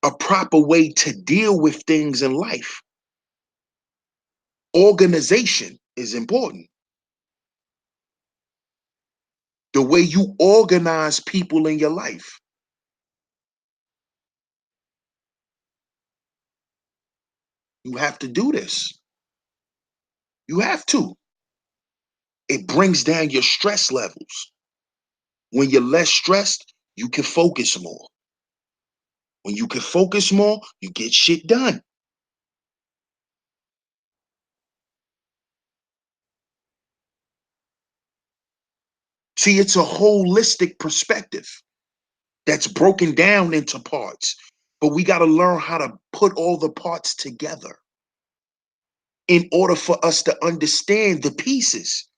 a proper way to deal with things in life. Organization is important. The way you organize people in your life. You have to do this. You have to. It brings down your stress levels. When you're less stressed, you can focus more. When you can focus more, you get shit done. See, it's a holistic perspective that's broken down into parts, but we got to learn how to put all the parts together in order for us to understand the pieces.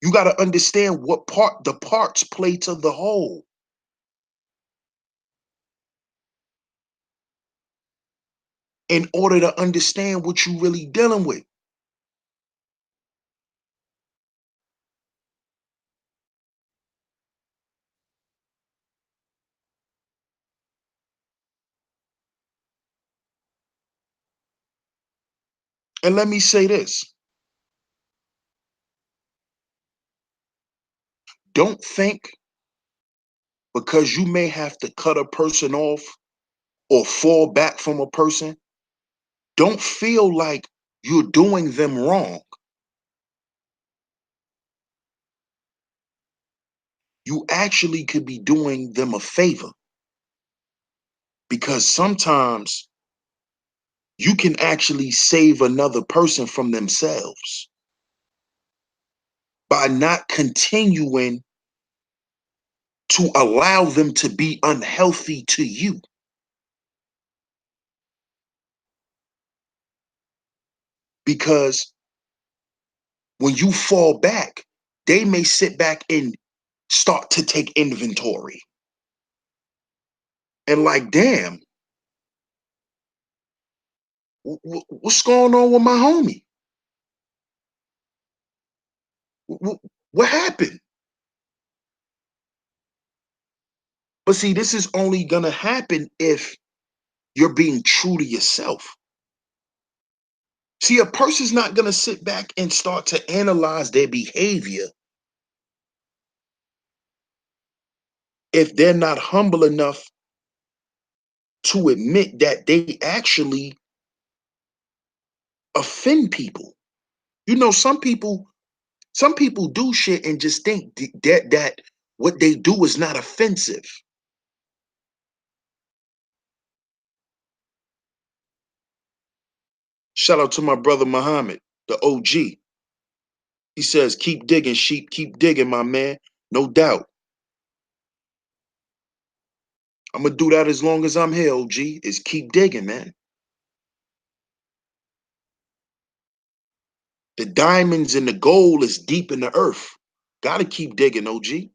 You got to understand what part the parts play to the whole in order to understand what you really dealing with. And let me say this, don't think because you may have to cut a person off or fall back from a person, don't feel like you're doing them wrong. You actually could be doing them a favor because sometimes you can actually save another person from themselves by not continuing to allow them to be unhealthy to you. Because when you fall back, they may sit back and start to take inventory. And like, damn, what's going on with my homie? What happened? But see, this is only gonna happen if you're being true to yourself. See, a person's not gonna sit back and start to analyze their behavior if they're not humble enough to admit that they actually offend people. You know, some people do shit and just think that what they do is not offensive. Shout out to my brother Muhammad, the OG. He says, keep digging, sheep, keep digging, my man. No doubt. I'm gonna do that as long as I'm here, OG. Is keep digging, man. The diamonds and the gold is deep in the earth. Gotta keep digging, OG.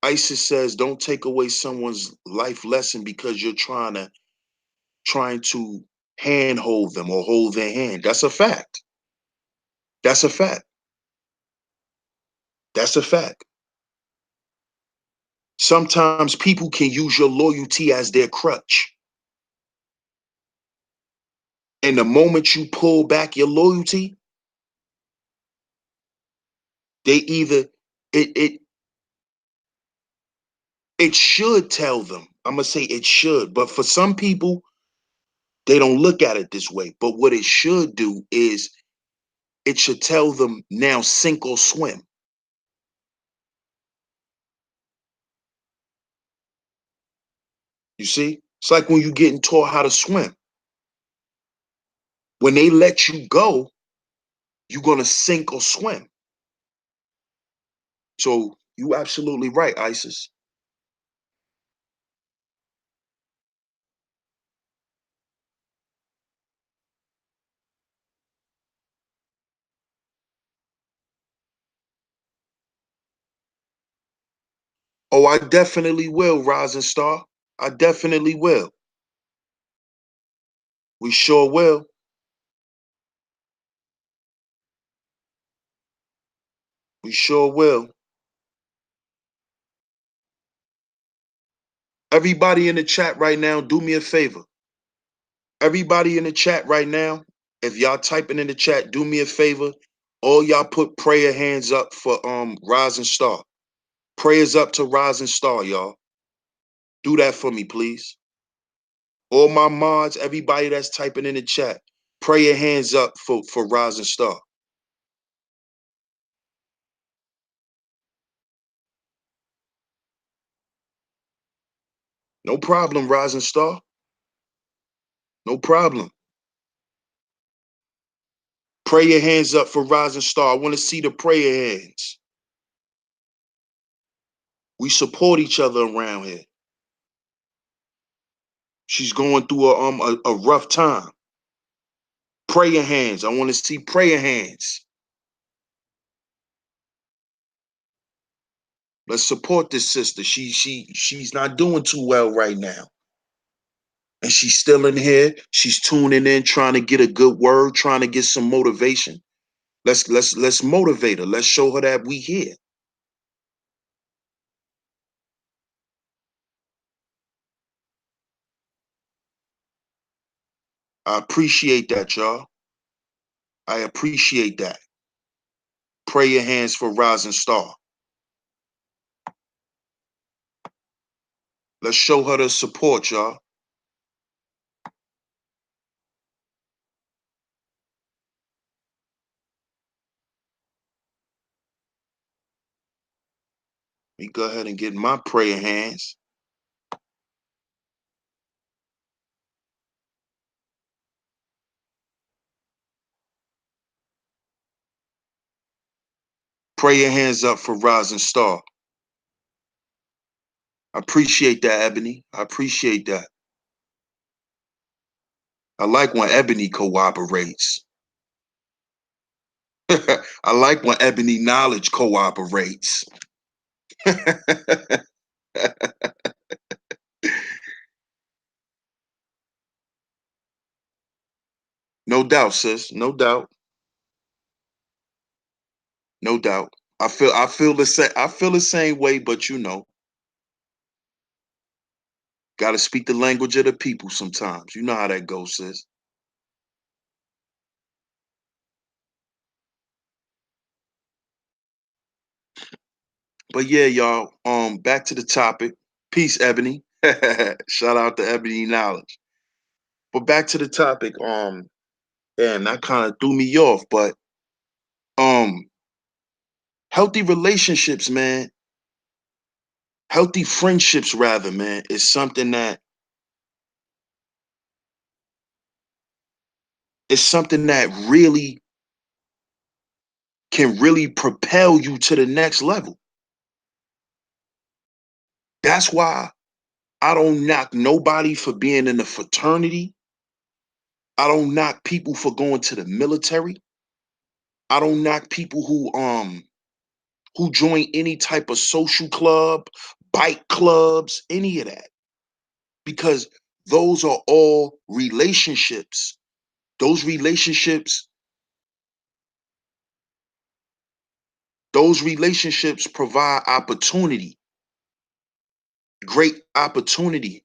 Isis says, don't take away someone's life lesson because you're trying to handhold them or hold their hand. That's a fact. That's a fact. That's a fact. Sometimes people can use your loyalty as their crutch. And the moment you pull back your loyalty, they either it it should tell them. I'm gonna say it should, but for some people, they don't look at it this way. But what it should do is it should tell them now sink or swim. You see? It's like when you're getting taught how to swim. When they let you go, you're gonna sink or swim. So you absolutely right, Isis. Oh, I definitely will, Rising Star. I definitely will. We sure will. We sure will. Everybody in the chat right now, do me a favor. Everybody in the chat right now, if y'all typing in the chat, do me a favor. All y'all put prayer hands up for Rising Star. Prayers up to Rising Star, y'all. Do that for me, please. All my mods, everybody that's typing in the chat, pray your hands up for Rising Star. No problem, Rising Star. No problem. Pray your hands up for Rising Star. I want to see the prayer hands. We support each other around here. She's going through a rough time. Prayer hands. I want to see prayer hands. Let's support this sister. She's not doing too well right now. And she's still in here. She's tuning in, trying to get a good word, trying to get some motivation. Let's motivate her. Let's show her that we here. I appreciate that, y'all. I appreciate that. Pray your hands for Rising Star. Let's show her the support, y'all. Let me go ahead and get my prayer hands. Pray your hands up for Rising Star. I appreciate that, Ebony. I appreciate that. I like when Ebony cooperates. I like when Ebony Knowledge cooperates. No doubt, sis. No doubt. No doubt. I feel the same way, but gotta speak the language of the people sometimes. You know how that goes, sis. But yeah, y'all. Back to the topic. Peace, Ebony. Shout out to Ebony Knowledge. But back to the topic. And that kind of threw me off. But um, healthy relationships, man. Healthy friendships, rather, man, is something that really can really propel you to the next level. That's why I don't knock nobody for being in a fraternity. I don't knock people for going to the military. I don't knock people who join any type of social club, bike clubs, any of that. Because those are all relationships. Those relationships, those relationships provide opportunity, great opportunity.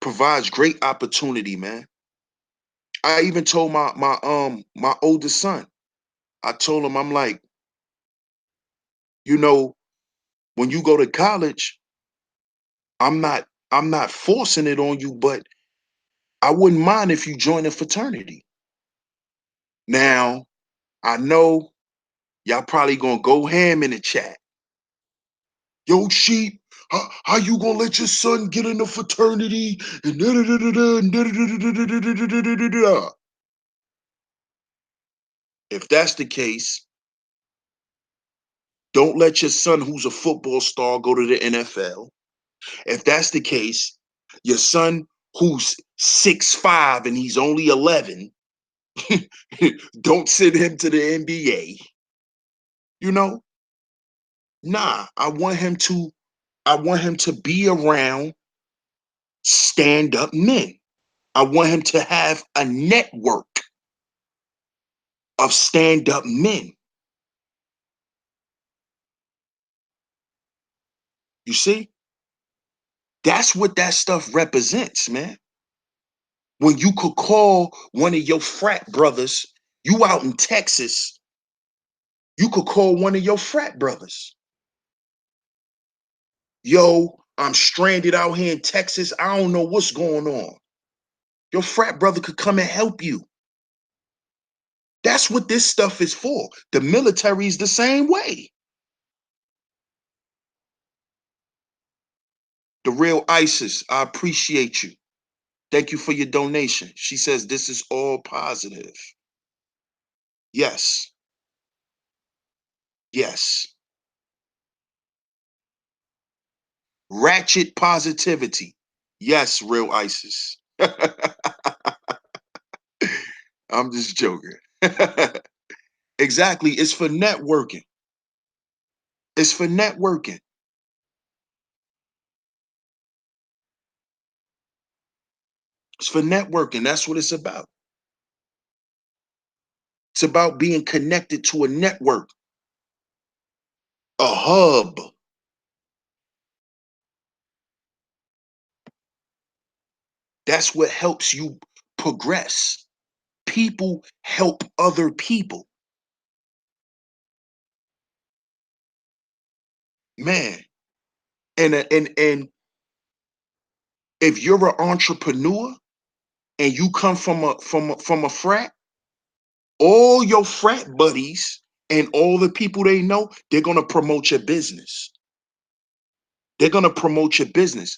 Provides great opportunity, man. I even told my oldest son, I told him, I'm like, you know, when you go to college, I'm not forcing it on you, but I wouldn't mind if you join a fraternity. Now, I know y'all probably gonna go ham in the chat. Yo, Sheep, how you gonna let your son get in a fraternity? And if that's the case, don't let your son, who's a football star, go to the NFL. If that's the case, your son, who's 6'5" and he's only 11, don't send him to the NBA. You know, nah. I want him to be around stand-up men. I want him to have a network of stand-up men. You see? That's what that stuff represents, man. When you could call one of your frat brothers, you out in Texas, you could call one of your frat brothers. Yo, I'm stranded out here in Texas. I don't know what's going on. Your frat brother could come and help you. That's what this stuff is for. The military is the same way. The real ISIS, I appreciate you. Thank you for your donation. She says this is all positive. Yes. Yes. Ratchet positivity. Yes, real ISIS. I'm just joking. Exactly. It's for networking. It's for networking. It's for networking. That's what it's about. It's about being connected to a network, a hub. That's what helps you progress. People help other people. Man. And if you're an entrepreneur and you come from a frat, all your frat buddies and all the people they know, they're gonna promote your business. They're gonna promote your business.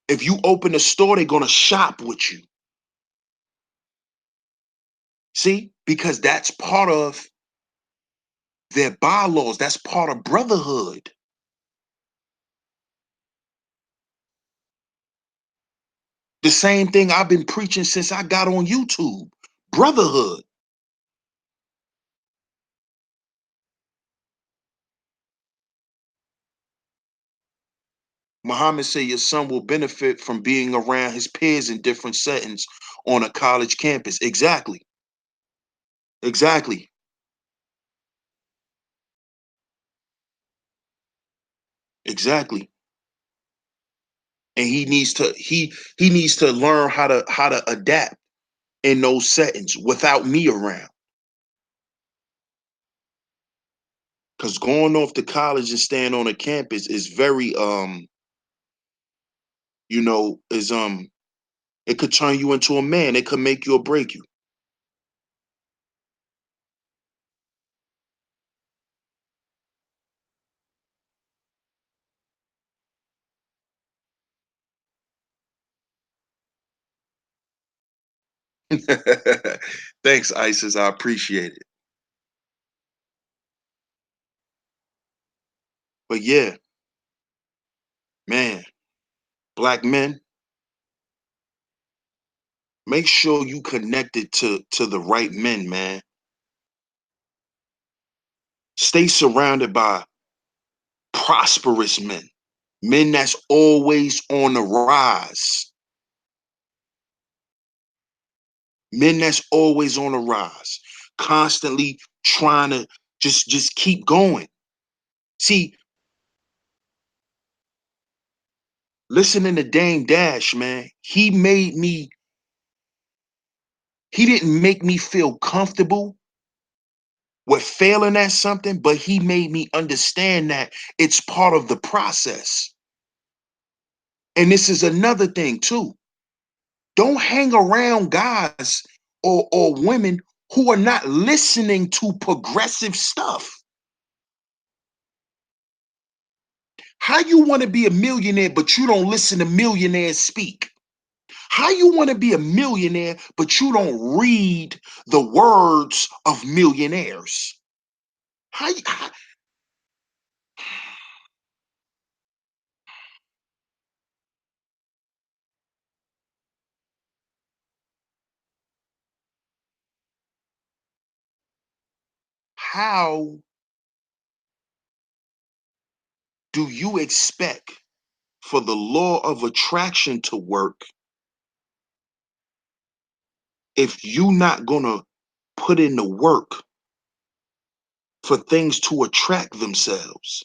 If you open a store, they're gonna shop with you. See? Because that's part of their bylaws. That's part of brotherhood. The same thing I've been preaching since I got on YouTube. Brotherhood. Muhammad said your son will benefit from being around his peers in different settings on a college campus. Exactly. Exactly. Exactly. And he needs to learn how to adapt in those settings without me around. Because going off to college and staying on a campus is very is it could turn you into a man. It could make you or break you. Thanks, Isis. I appreciate it. But yeah, man, black men, make sure you connected to the right men, man. Stay surrounded by prosperous men, men that's always on the rise, men that's always on the rise, constantly trying to just keep going. See, listening to Dame Dash, man, he didn't make me feel comfortable with failing at something, but he made me understand that it's part of the process. And this is another thing too. Don't hang around guys or women who are not listening to progressive stuff. How you want to be a millionaire, but you don't listen to millionaires speak? How you want to be a millionaire, but you don't read the words of millionaires? How do you expect for the law of attraction to work, if you not gonna put in the work for things to attract themselves.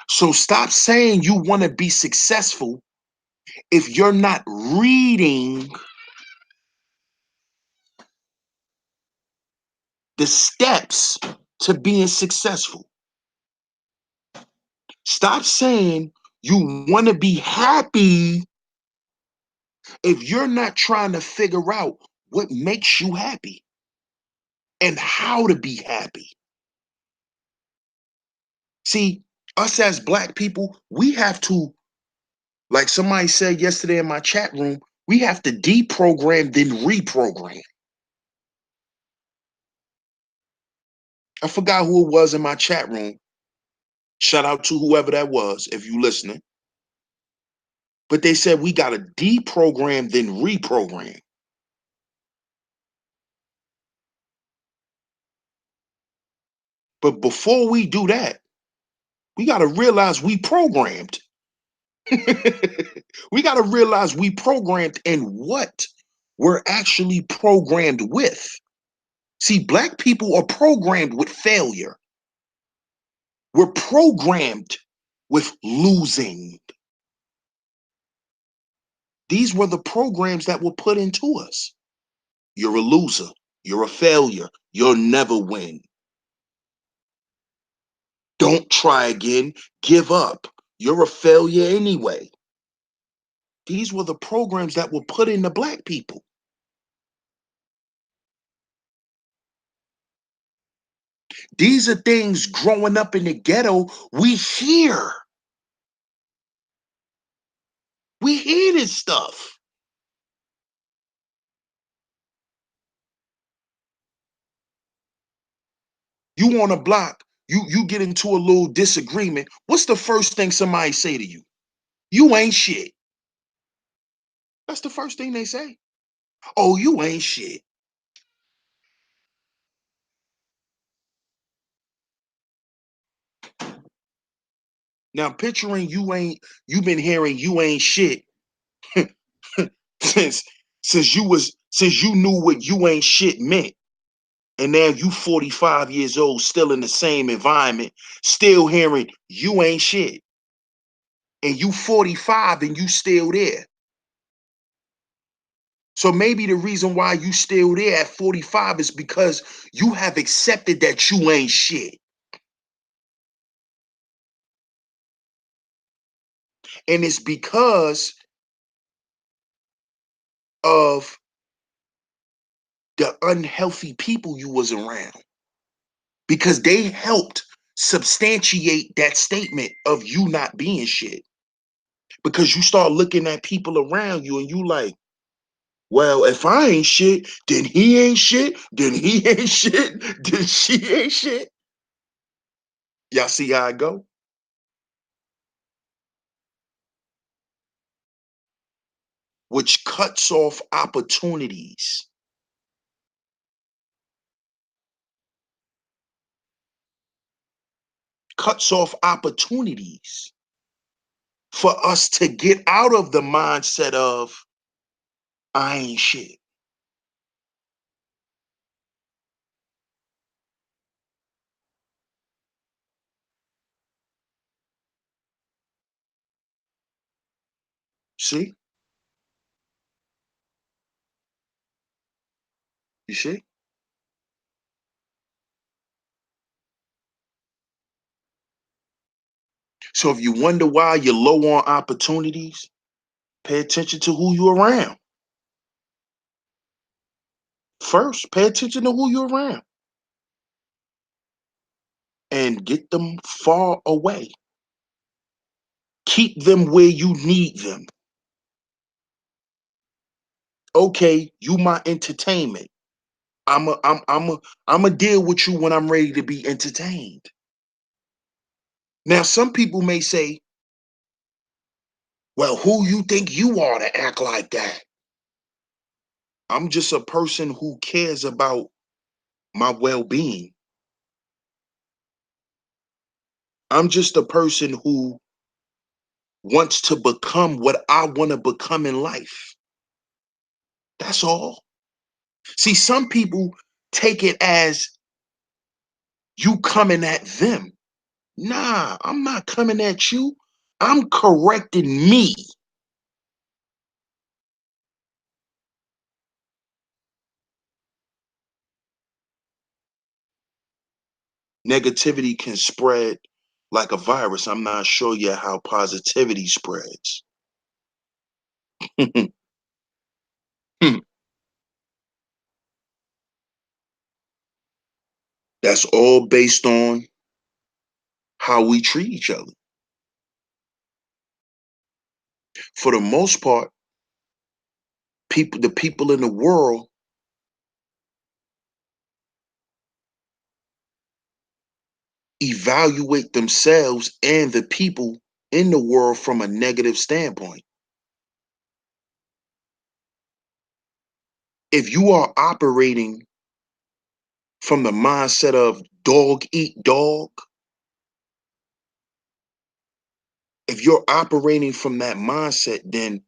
So stop saying you want to be successful if you're not reading the steps to being successful. Stop saying you want to be happy if you're not trying to figure out what makes you happy and how to be happy. See, us as Black people, we have to, like somebody said yesterday in my chat room, we have to deprogram, then reprogram. I forgot who it was in my chat room. Shout out to whoever that was, if you listening. But they said we got to deprogram, then reprogram. But before we do that, we got to realize we programmed. We got to realize we programmed and what we're actually programmed with. See, Black people are programmed with failure. We're programmed with losing. These were the programs that were put into us. You're a loser. You're a failure. You'll never win. Don't try again. Give up. You're a failure anyway. These were the programs that were put into Black people. These are things growing up in the ghetto we hear. We hear this stuff. You on a block, you get into a little disagreement. What's the first thing somebody say to you? You ain't shit. That's the first thing they say. Oh, you ain't shit. Now picturing you've been hearing you ain't shit since since you knew what you ain't shit meant. And now you 45 years old, still in the same environment, still hearing you ain't shit. And you 45 and you still there. So maybe the reason why you still there at 45 is because you have accepted that you ain't shit. And it's because of the unhealthy people you was around. Because they helped substantiate that statement of you not being shit. Because you start looking at people around you and you like, well, if I ain't shit, then he ain't shit, then he ain't shit, then she ain't shit. Y'all see how I go? Which cuts off opportunities. Cuts off opportunities for us to get out of the mindset of I ain't shit. See? You see? So if you wonder why you're low on opportunities, pay attention to who you're around. First, pay attention to who you're around and get them far away. Keep them where you need them. Okay, you my entertainment. I'm a deal with you when I'm ready to be entertained. Now, some people may say, well, who you think you are to act like that? I'm just a person who cares about my well-being. I'm just a person who wants to become what I want to become in life. That's all. See, some people take it as you coming at them. Nah, I'm not coming at you. I'm correcting me. Negativity can spread like a virus. I'm not sure yet how positivity spreads. That's all based on how we treat each other. For the most part, the people in the world evaluate themselves and the people in the world from a negative standpoint. If you are operating from the mindset of dog eat dog, if you're operating from that mindset, then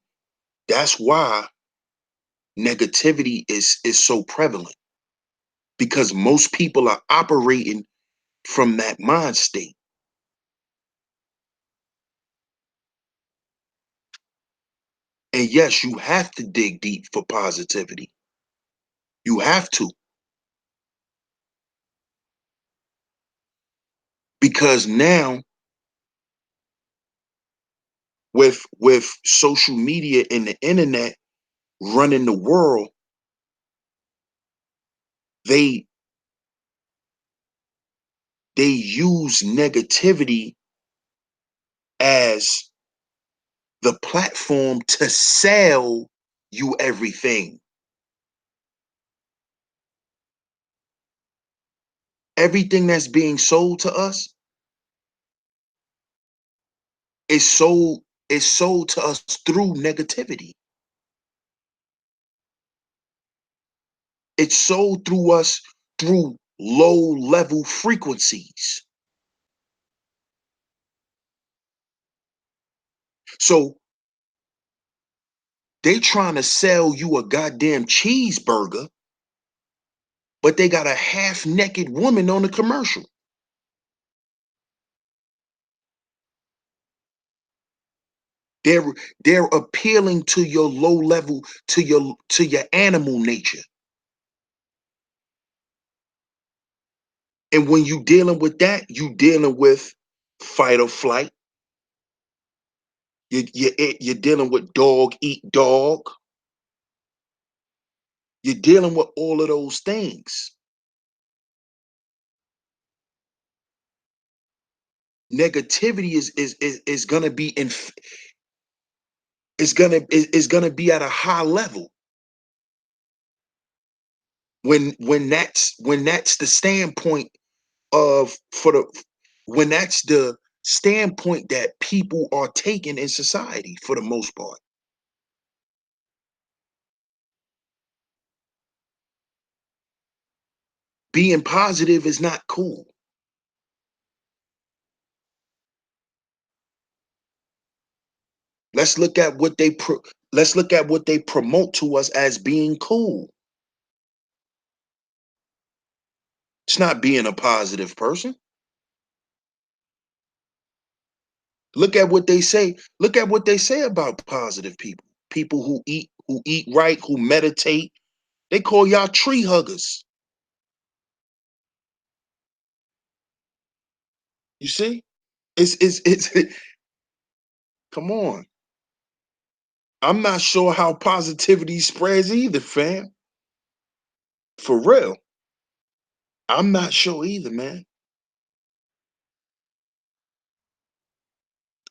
that's why negativity is so prevalent, because most people are operating from that mind state. And yes, you have to dig deep for positivity. You have to, because now with social media and the internet running the world, they they use negativity as the platform to sell you everything. Everything that's being sold to us is sold to us through negativity. It's sold through us through low level frequencies. So they trying to sell you a goddamn cheeseburger, but they got a half naked woman on the commercial. They're they're appealing to your low level, to your animal nature. And when you dealing with that, you dealing with fight or flight. You're dealing with dog eat dog. You're dealing with all of those things. Negativity is gonna be is gonna be at a high level when that's the standpoint of for the when that's the standpoint that people are taking in society for the most part. Being positive is not cool. Let's look at what let's look at what they promote to us as being cool. It's not being a positive person. Look at what they say. Look at what they say about positive people. People who eat right, who meditate. They call y'all tree huggers. You see? It's come on. I'm not sure how positivity spreads either, fam. For real. I'm not sure either, man.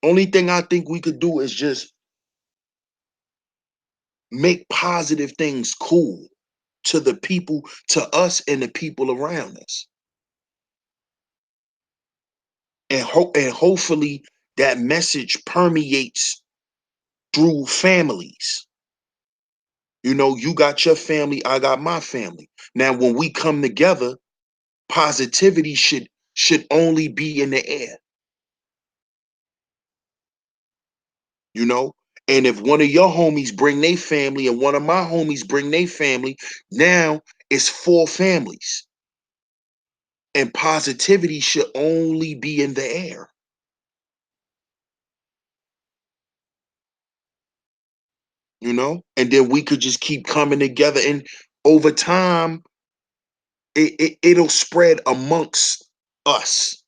Only thing I think we could do is just make positive things cool to the people, to us and the people around us. And hopefully that message permeates through families. You know, you got your family, I got my family. Now when we come together, positivity should only be in the air. you know? And if one of your homies bring their family and one of my homies bring their family, now it's 4 families. And positivity should only be in the air, you know? And then we could just keep coming together. And over time, it'll spread amongst us.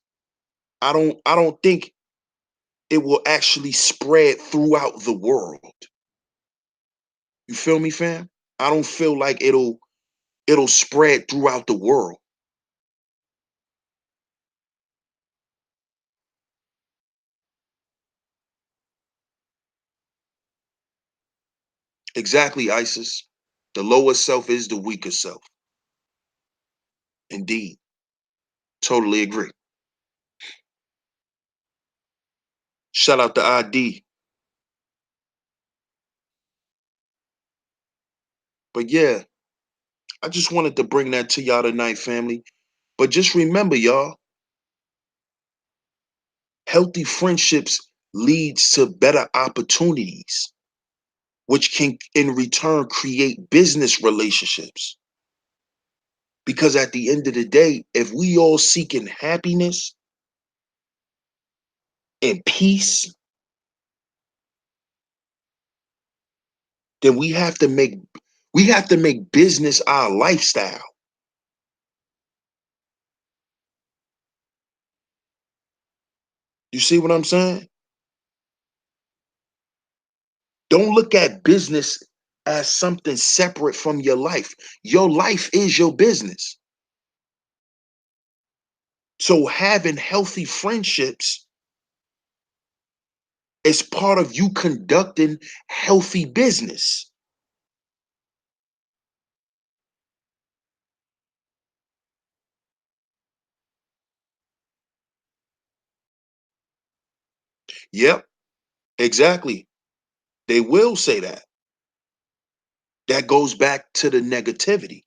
I don't think it will actually spread throughout the world. You feel me, fam? I don't feel like it'll spread throughout the world. Exactly, Isis. The lower self is the weaker self. Indeed. Totally agree. Shout out to ID. But yeah, I just wanted to bring that to y'all tonight, family. But just remember, y'all, healthy friendships leads to better opportunities, which can in return create business relationships. Because at the end of the day, if we all seeking happiness and peace, then we have to make business our lifestyle. You see what I'm saying? Don't look at business as something separate from your life. Your life is your business. So having healthy friendships is part of you conducting healthy business. Yep, exactly. They will say that. That goes back to the negativity.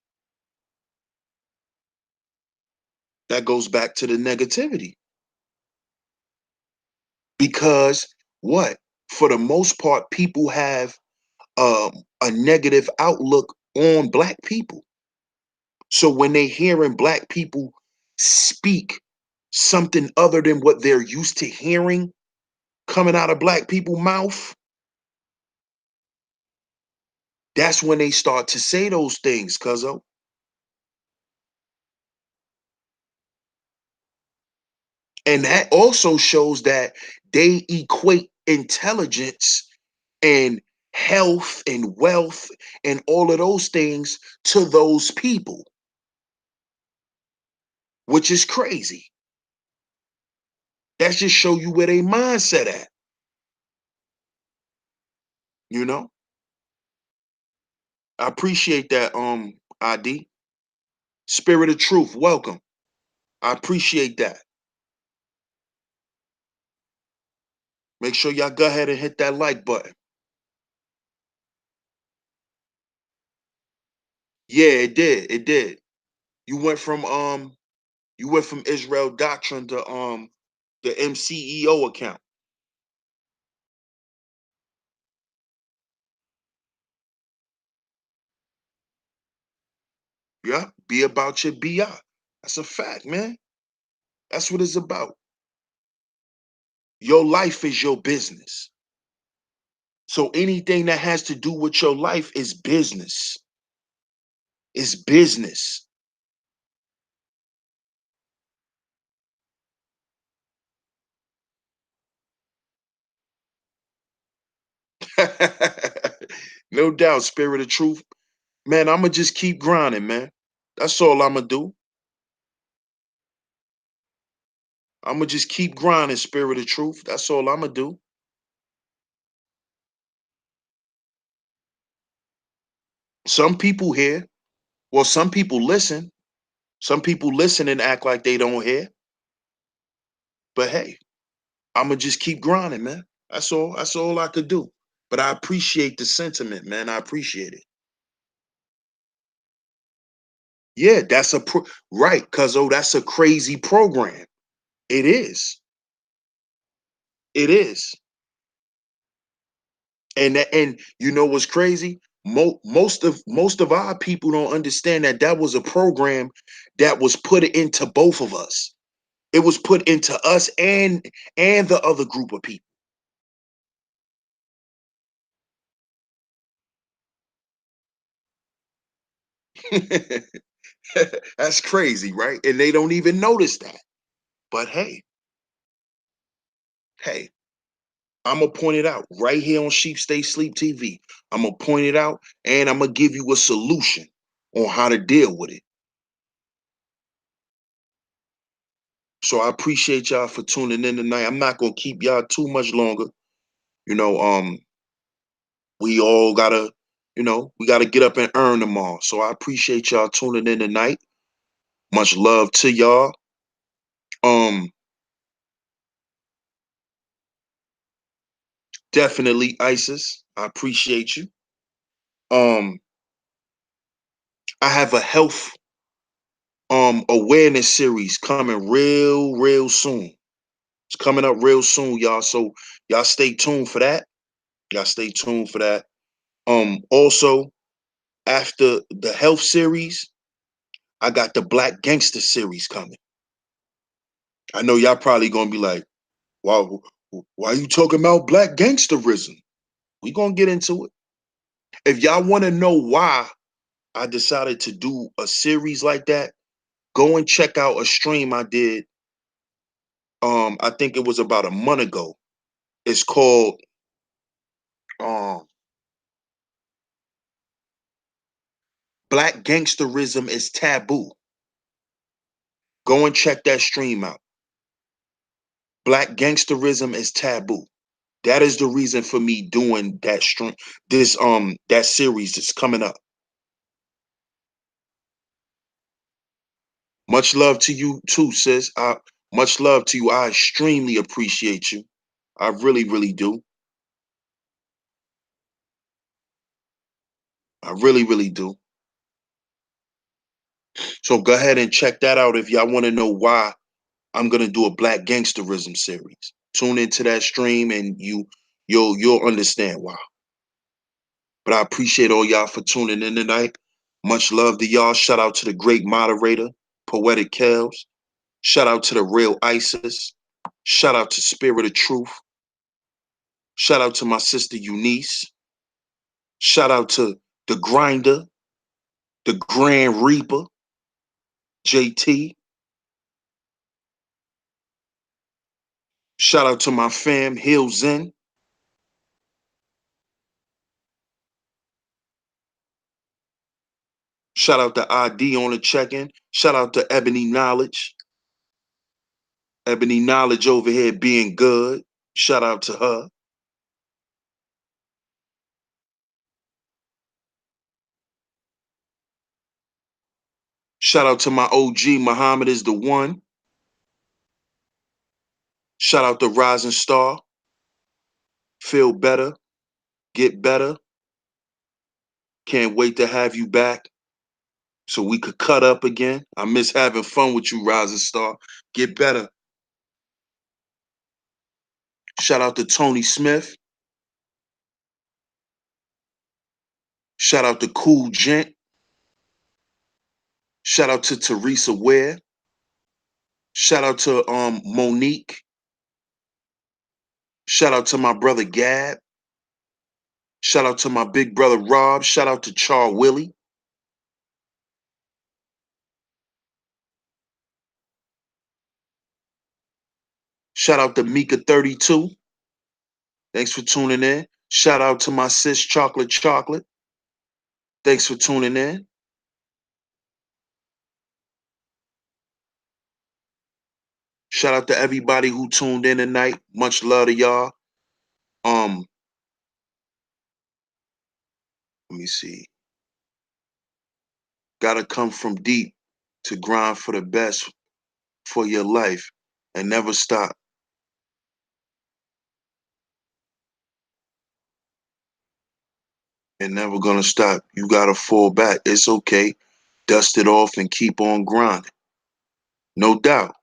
That goes back to the negativity. Because what? For the most part, people have a negative outlook on black people. So when they hearing black people speak something other than what they're used to hearing coming out of black people's mouth, that's when they start to say those things, cuzzo. And that also shows that they equate intelligence and health and wealth and all of those things to those people, which is crazy. That's just show you where they mindset at, you know? I appreciate that, ID. Spirit of truth, welcome. I appreciate that. Make sure y'all go ahead and hit that like button. Yeah, it did. It did. You went from Israel Doctrine to the MCEO account. Yeah, be about your BI. That's a fact, man. That's what it's about. Your life is your business. So anything that has to do with your life is business. It's business. No doubt, spirit of truth. Man, I'ma just keep grinding, man. That's all I'ma do. I'ma just keep grinding, spirit of truth. That's all I'ma do. Some people hear. Well, some people listen. Some people listen and act like they don't hear. But hey, I'ma just keep grinding, man. That's all. That's all I could do. But I appreciate the sentiment, man. I appreciate it. Yeah, right, cuz that's a crazy program. It is. It is. And you know what's crazy? Most of our people don't understand that that was a program that was put into both of us. It was put into us and the other group of people. That's crazy, right? And they don't even notice that. But hey, I'm gonna point it out right here on Sheep Stay Sleep TV. I'm gonna point it out and I'm gonna give you a solution on how to deal with it. So I appreciate y'all for tuning in tonight. I'm not gonna keep y'all too much longer. You know, we all gotta, we gotta get up and earn them all. So I appreciate y'all tuning in tonight. Much love to y'all. Um, Definitely Isis. I appreciate you. Um, I have a health awareness series coming real soon. It's coming up real soon, y'all. So y'all stay tuned for that. Y'all stay tuned for that. Also, after the health series, I got the Black Gangster series coming. I know y'all probably gonna be like, why are you talking about black gangsterism? We gonna get into it. If y'all wanna know why I decided to do a series like that, go and check out a stream I did. I think it was about a month ago. It's called um Black Gangsterism is Taboo. Go and check that stream out. Black Gangsterism is Taboo. That is the reason for me doing that stream, that series that's coming up. Much love to you too, sis. Much love to you. I extremely appreciate you. I really do. I really do. So go ahead and check that out if y'all want to know why I'm gonna do a Black Gangsterism series. Tune into that stream and you'll understand why. But I appreciate all y'all for tuning in tonight. Much love to y'all. Shout out to the great moderator, Poetic Kels. Shout out to the real Isis. Shout out to Spirit of Truth. Shout out to my sister Eunice. Shout out to the Grinder, the Grand Reaper, JT. Shout out to my fam, Hill Zen. Shout out to ID on the check-in. Shout out to Ebony Knowledge. Ebony Knowledge over here being good. Shout out to her. Shout out to my OG, Muhammad is the one. Shout out to Rising Star. Feel better. Get better. Can't wait to have you back so we could cut up again. I miss having fun with you, Rising Star. Get better. Shout out to Tony Smith. Shout out to Cool Gent. Shout out to Teresa Ware. Shout out to Monique. Shout out to my brother Gab. Shout out to my big brother Rob. Shout out to Char Willie. Shout out to Mika 32. Thanks for tuning in. Shout out to my sis Chocolate Chocolate. Thanks for tuning in. Shout out to everybody who tuned in tonight. Much love to y'all. Um, Let me see. Gotta come from deep to grind for the best for your life and never stop. And never gonna stop. You gotta fall back. It's okay. Dust it off and keep on grinding. No doubt.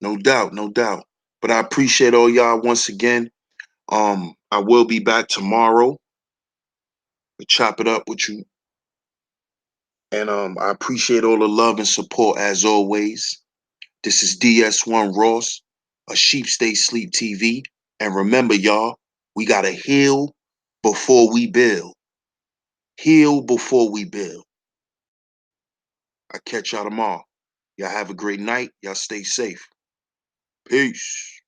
No doubt, no doubt. But I appreciate all y'all once again. I will be back tomorrow to chop it up with you. And I appreciate all the love and support as always. This is DS1 Ross, a Sheep Stay Sleep TV. And remember, y'all, we gotta heal before we build. Heal before we build. I catch y'all tomorrow. Y'all have a great night. Y'all stay safe. Peace.